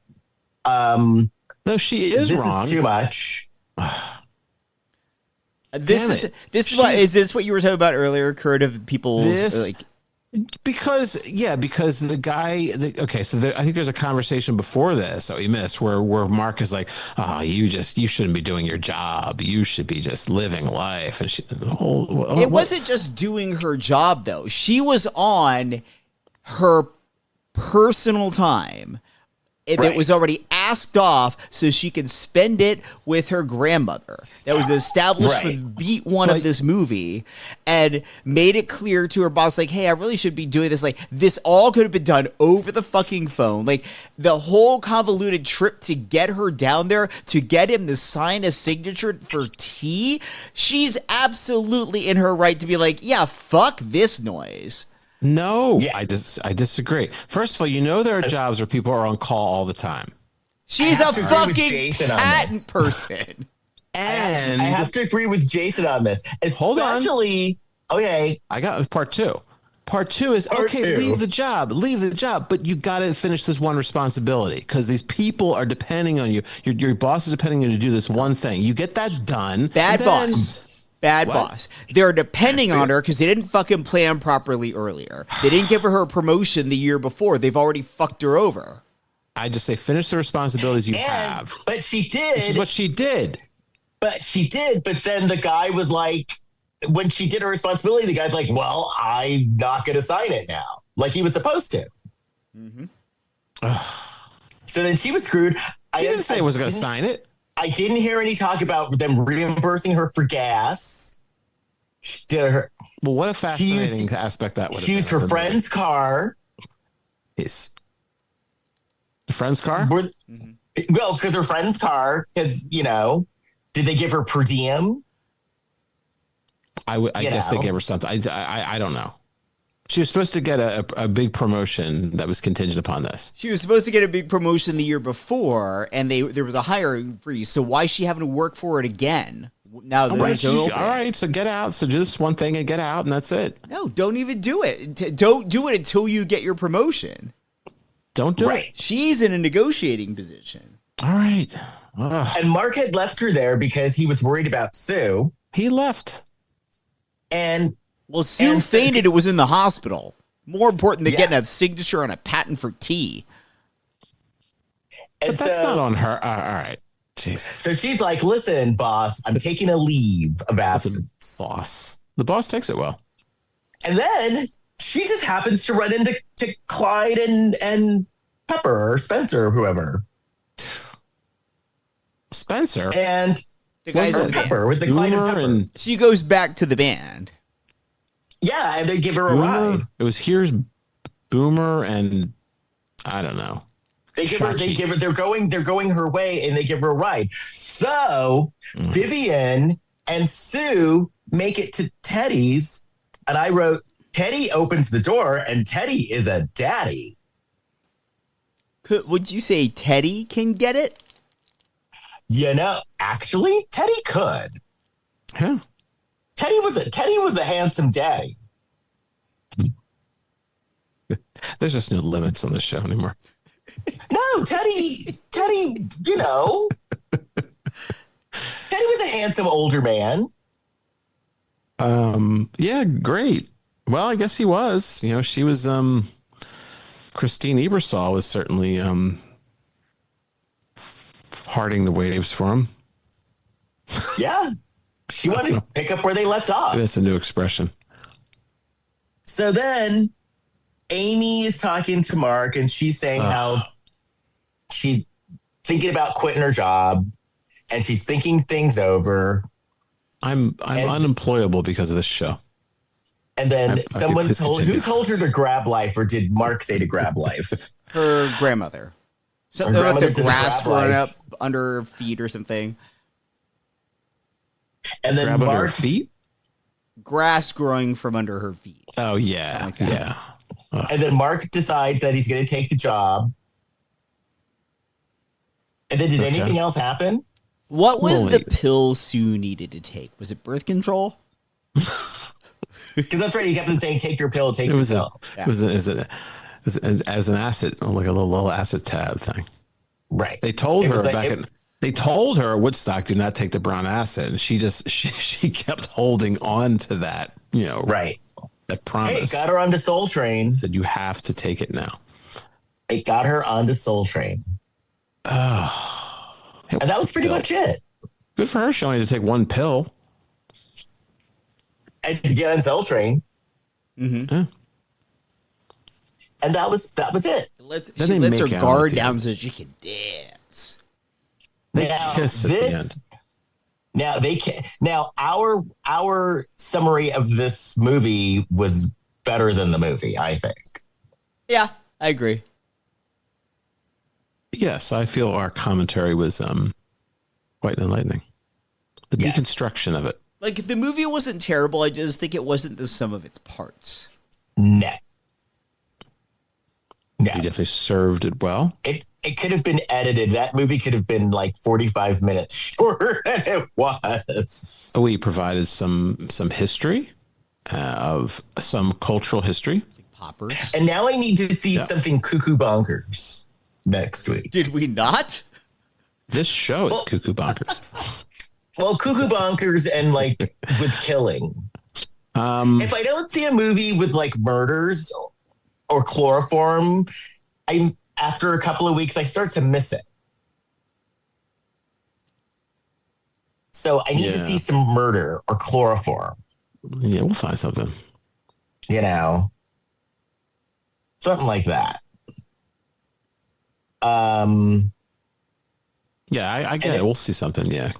No, she is this wrong. is too much. This is what you were talking about earlier, Kurt, of people's Because the guy. I think there's a conversation before this that we missed where Mark is like, "Oh, you shouldn't be doing your job. You should be just living life." And it wasn't just doing her job though. She was on her personal time. It was already asked off so she could spend it with her grandmother. That was established from beat one of this movie and made it clear to her boss, like, hey, I really should be doing this. Like, this all could have been done over the fucking phone. Like, the whole convoluted trip to get her down there, to get him to sign a signature for tea, she's absolutely in her right to be like, yeah, fuck this noise. No, yeah. I disagree. First of all, there are jobs where people are on call all the time. She's a fucking patent person. And I have to agree with Jason on this. Especially, okay. I got part two. Part two is, leave the job, but you got to finish this one responsibility because these people are depending on you. Your boss is depending on you to do this one thing. You get that done. Bad boss. They're depending on her because they didn't fucking plan properly earlier. They didn't give her a promotion the year before. They've already fucked her over. I just say finish the responsibilities you have. But she did. Which is what she did. But then the guy was like, when she did her responsibility, the guy's like, well, I'm not going to sign it now. Like he was supposed to. Mm-hmm. So then she was screwed. He didn't say he wasn't going to sign it. I didn't hear any talk about them reimbursing her for gas. Well, what a fascinating aspect that would have been. She used her friend's car. Yes. The friend's car? Well, because her friend's car, because, did they give her per diem? I guess they gave her something. I don't know. She was supposed to get a big promotion that was contingent upon this. She was supposed to get a big promotion the year before, and there was a hiring freeze. So why is she having to work for it again? Now all right, so get out. So do this one thing and get out, and that's it. No, don't even do it. Don't do it until you get your promotion. Don't do Right. it. She's in a negotiating position. All right. Ugh. And Mark had left her there because he was worried about Sue. He left. And Well, Sue And- fainted. It was in the hospital. More important than Yeah. getting a signature on a patent for tea. But that's not on her. All right. Jeez. So she's like, listen, boss, I'm taking a leave of absence. Boss. The boss takes it well. And then she just happens to run into Clyde and Pepper or Spencer or whoever. Spencer. And The guys in or the band. Pepper, with the Clyde and Boomer Pepper. and She goes back to the band. Yeah, and they give her a ride. Boomer. It was here's Boomer and I don't know. They give Shachi. her. They're going her way, and they give her a ride. So Vivian and Sue make it to Teddy's, and I wrote Teddy opens the door, and Teddy is a daddy. Would you say Teddy can get it? You know, actually, Teddy could. Yeah. Teddy was a handsome daddy. There's just no limits on the show anymore. No, Teddy, you know, Teddy was a handsome older man. Yeah, great. Well, I guess he was. You know, she was Christine Ebersol was certainly hearting the waves for him. Yeah, she wanted to pick up where they left off. That's a new expression. So then Amy is talking to Mark, and she's saying how she's thinking about quitting her job, and she's thinking things over. I'm unemployable because of this show. And then I someone could told continue. who told her to grab life, or did Mark say to grab life? Her grandmother. Something Her like the grandmother said to grass grab growing life. up under her feet or something. And then Grab under her Mark feet. Grass growing from under her feet. Oh yeah, Something like that. yeah. And then Mark decides that he's going to take the job. And then did Okay. anything else happen? What was Well, the wait. pill Sue needed to take? Was it birth control? Because that's right. He kept on saying, "Take your pill, take It your was pill." it was an acid, like a little acid tab thing. Right. They told It her was like- back in. They told her at Woodstock, do not take the brown acid, and she kept holding on to that. You know, Right. that Hey, promise. got her onto Soul Train. Said you have to take it now. It got her onto Soul Train. And that was pretty much it. Good for her. She only had to take one pill. And to get on Soul Train. Yeah. And that was it. Then She they lets her make out guard at the down end. so she can dance. They Now, kiss at the end. Now our summary of this movie was better than the movie, I think. Yeah, I agree. Yes, I feel our commentary was quite enlightening. The Yes. deconstruction of it. Like, the movie wasn't terrible. I just think it wasn't the sum of its parts. No. You definitely served it well. It could have been edited. That movie could have been like 45 minutes shorter than it was. We provided some history of some cultural history. Poppers. And now I need to see something cuckoo bonkers next week. Did we not? This show is Well- cuckoo bonkers. Well, cuckoo bonkers and like with killing. If I don't see a movie with like murders or chloroform, after a couple of weeks I start to miss it. So I need to Yeah. see some murder or chloroform, Yeah, we'll find something. you know. Something like that. Yeah, I get it. We'll see something. Yeah,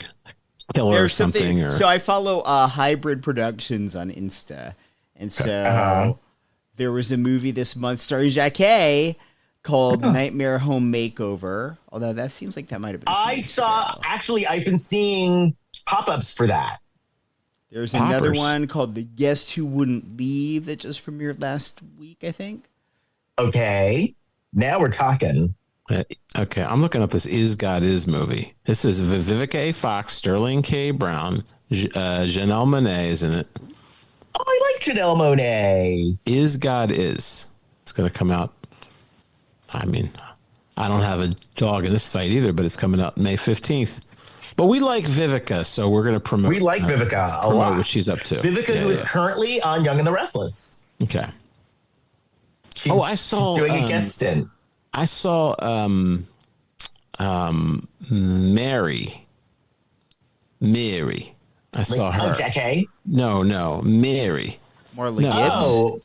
killer or There's something. Or So I follow Hybrid Productions on Insta, and so there was a movie this month starring Jacquet called Nightmare Home Makeover. Although that seems like that might have been. A few weeks ago. I've been seeing pop-ups for that. There's another Poppers. one called The Guest Who Wouldn't Leave that just premiered last week, I think. Okay. Now we're talking. okay, I'm looking up this Is God Is movie. This is Vivica A. Fox, Sterling K. Brown, Janelle Monáe is in it. Oh, I like Janelle Monáe. Is God Is. It's going to come out I mean, I don't have a dog in this fight either, but it's coming up May 15th. But we like Vivica, so we're going to promote. We like Vivica a lot. What she's up to. Vivica, who is currently on Young and the Restless. Okay. She's doing a guest stint. I saw Mary. I saw her. Oh, Jackie? No, Mary. Marla Gibbs. Oh,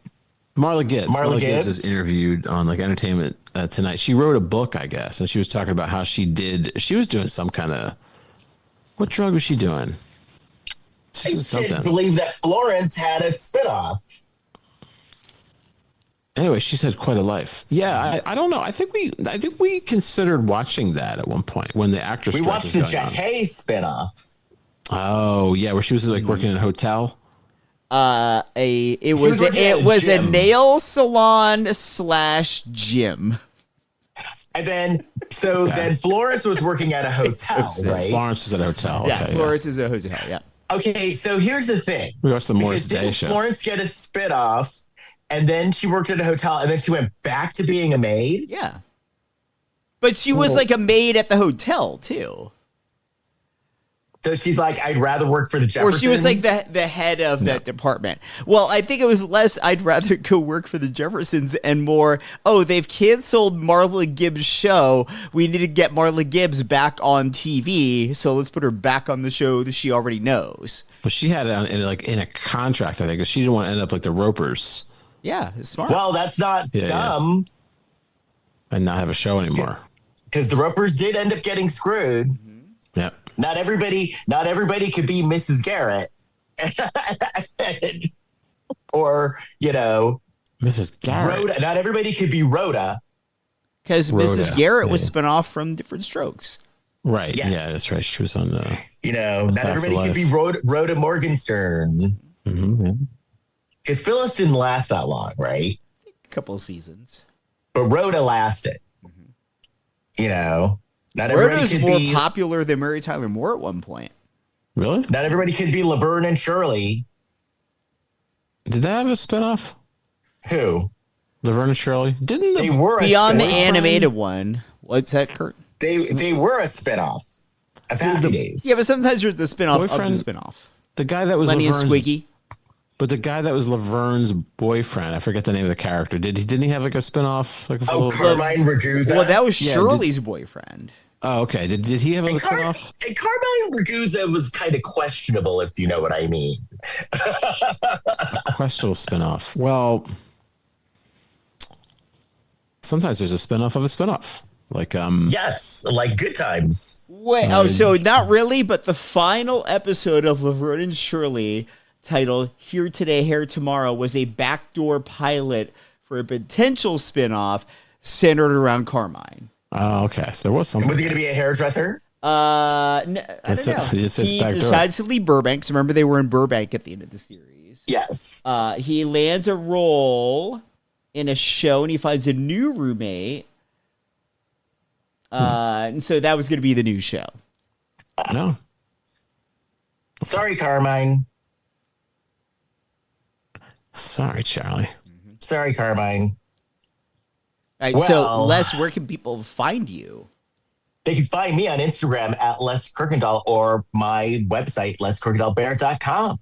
Marla Gibbs. Marla Gibbs is interviewed on like Entertainment Tonight. She wrote a book, I guess, and she was talking about how she was doing some kind of, what drug was she doing? I didn't believe that Florence had a spinoff. Anyway, she's had quite a life. Yeah, I don't know. I think we considered watching that at one point when the actress. We watched the Jackie spinoff. Oh yeah, where she was like working in a hotel. It was a nail salon / gym. And then then Florence was working at a hotel, right? Florence was at a hotel. Yeah, okay, Florence is a hotel. Yeah. Okay, so here's the thing. We watched the Morris Because Day didn't show. Florence get a spinoff, and then she worked at a hotel, and then she went back to being a maid. Yeah. But she was like a maid at the hotel too. So she's like, I'd rather work for the Jeffersons. Or she was like the head of that department. Well, I think it was less, I'd rather go work for the Jeffersons, and more, they've canceled Marla Gibbs' show. We need to get Marla Gibbs back on TV, so let's put her back on the show that she already knows. But she had it in a contract, I think, because she didn't want to end up like the Ropers. Yeah, it's smart. Well, that's not dumb. And not have a show anymore. Because the Ropers did end up getting screwed. Yep. Not everybody could be Mrs. Garrett. Or, Mrs. Garrett. Rhoda. Not everybody could be Rhoda. Because Mrs. Garrett was spun off from Different Strokes. Right. Yes. Yeah, that's right. She was on the. Not everybody could be Rhoda Morgenstern. Mm-hmm. Because Phyllis didn't last that long, right? A couple of seasons. But Rhoda lasted. Not everybody Rhoda's could more be popular than Mary Tyler Moore at one point. Really? Not everybody could be Laverne and Shirley. Did they have a spinoff? Who? Laverne and Shirley? Didn't They were beyond the animated one? What's that, Kurt? They were a spinoff of Happy Days. Yeah, but sometimes there's the spinoff Boyfriend- of the spinoff. the guy that was Lenny and Laverne's, Squiggy. but the guy that was Laverne's boyfriend, I forget the name of the character. Didn't he have like a spinoff? Like a Carmine Ragusa. Well, that was Yeah, Shirley's boyfriend. Oh, okay. Did he have a spinoff? And Carmine Ragusa was kind of questionable, if you know what I mean. Questionable spinoff. Well, sometimes there's a spinoff of a spinoff. Like Yes, like Good Times. Wait, so not really, but the final episode of Laverne and Shirley, titled Here Today, Hair Tomorrow, was a backdoor pilot for a potential spinoff centered around Carmine. Oh, okay. So there was something. Was he going to be a hairdresser? I don't know. It says He backdoor. decides to leave Burbank. So remember, they were in Burbank at the end of the series. Yes. He lands a role in a show, and he finds a new roommate. And so that was going to be the new show. No. Sorry, Carmine. Sorry, Charlie. Sorry, Carmine. All right, so Well- Les, where can people find you? They can find me on Instagram at Les Kirkendall or my website, leskirkendallbear.com.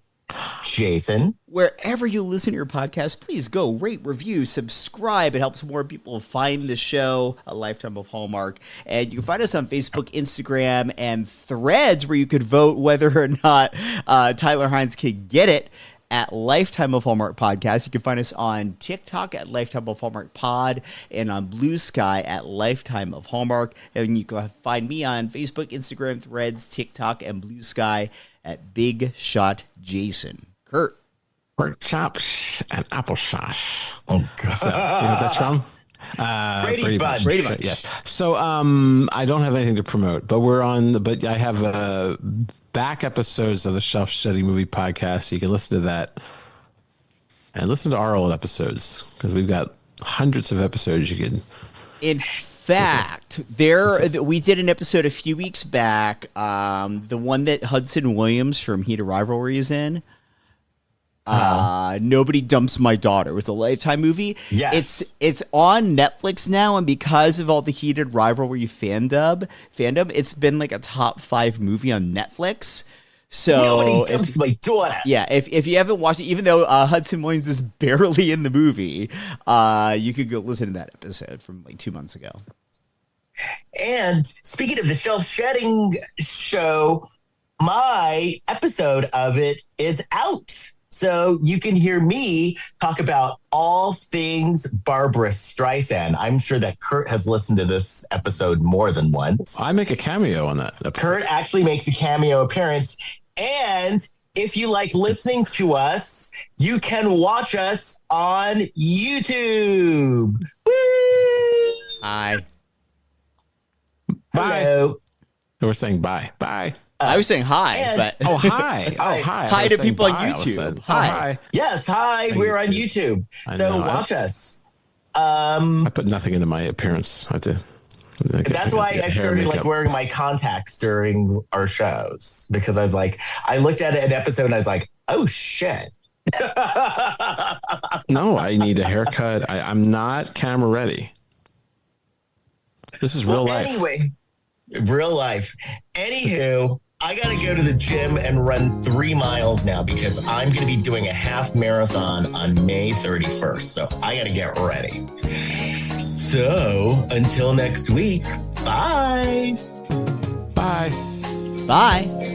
Jason. Wherever you listen to your podcast, please go rate, review, subscribe. It helps more people find the show, A Lifetime of Hallmark. And you can find us on Facebook, Instagram, and Threads, where you could vote whether or not Tyler Hynes could get it at Lifetime of Hallmark Podcast. You can find us on TikTok at Lifetime of Hallmark Pod and on Blue Sky at Lifetime of Hallmark. And you can find me on Facebook, Instagram, Threads, TikTok, and Blue Sky at Big Shot Jason. Kurt. Pork chops and applesauce. Oh, God. So, you know what that's from? Brady Bunch. Brady Bunch. Yes. So I don't have anything to promote, but I have back episodes of the Shelf Study Movie Podcast. So you can listen to that and listen to our old episodes because we've got hundreds of episodes you can. In fact, we did an episode a few weeks back, the one that Hudson Williams from Heat of Rivalry is in. Nobody Dumps My Daughter. It was a Lifetime movie. Yes. It's on Netflix now, and because of all the heated rivalry fandom, it's been like a top 5 movie on Netflix. So Nobody Dumps My Daughter. Yeah, if you haven't watched it, even though Hudson Williams is barely in the movie, you could go listen to that episode from like 2 months ago. And speaking of the Shelf Shedding show, my episode of it is out. So you can hear me talk about all things Barbara Streisand. I'm sure that Kurt has listened to this episode more than once. I make a cameo on that episode. Kurt actually makes a cameo appearance. And if you like listening to us, you can watch us on YouTube. Woo! Hi. Bye. Hello. We're saying bye. Bye. I was saying hi, and- but Oh, hi. Oh, hi. Hi I was to saying people on bye, I was YouTube. saying. Hi. Oh, hi. Yes, hi. We're on YouTube. I So know. watch us. I put nothing into my appearance. That's why I started like wearing my contacts during our shows, because I was like, I looked at an episode and I was like, oh shit. No, I need a haircut. I'm not camera ready. This is real life. Anyway, real life. Anywho, I got to go to the gym and run 3 miles now because I'm going to be doing a half marathon on May 31st. So I got to get ready. So until next week, bye. Bye. bye.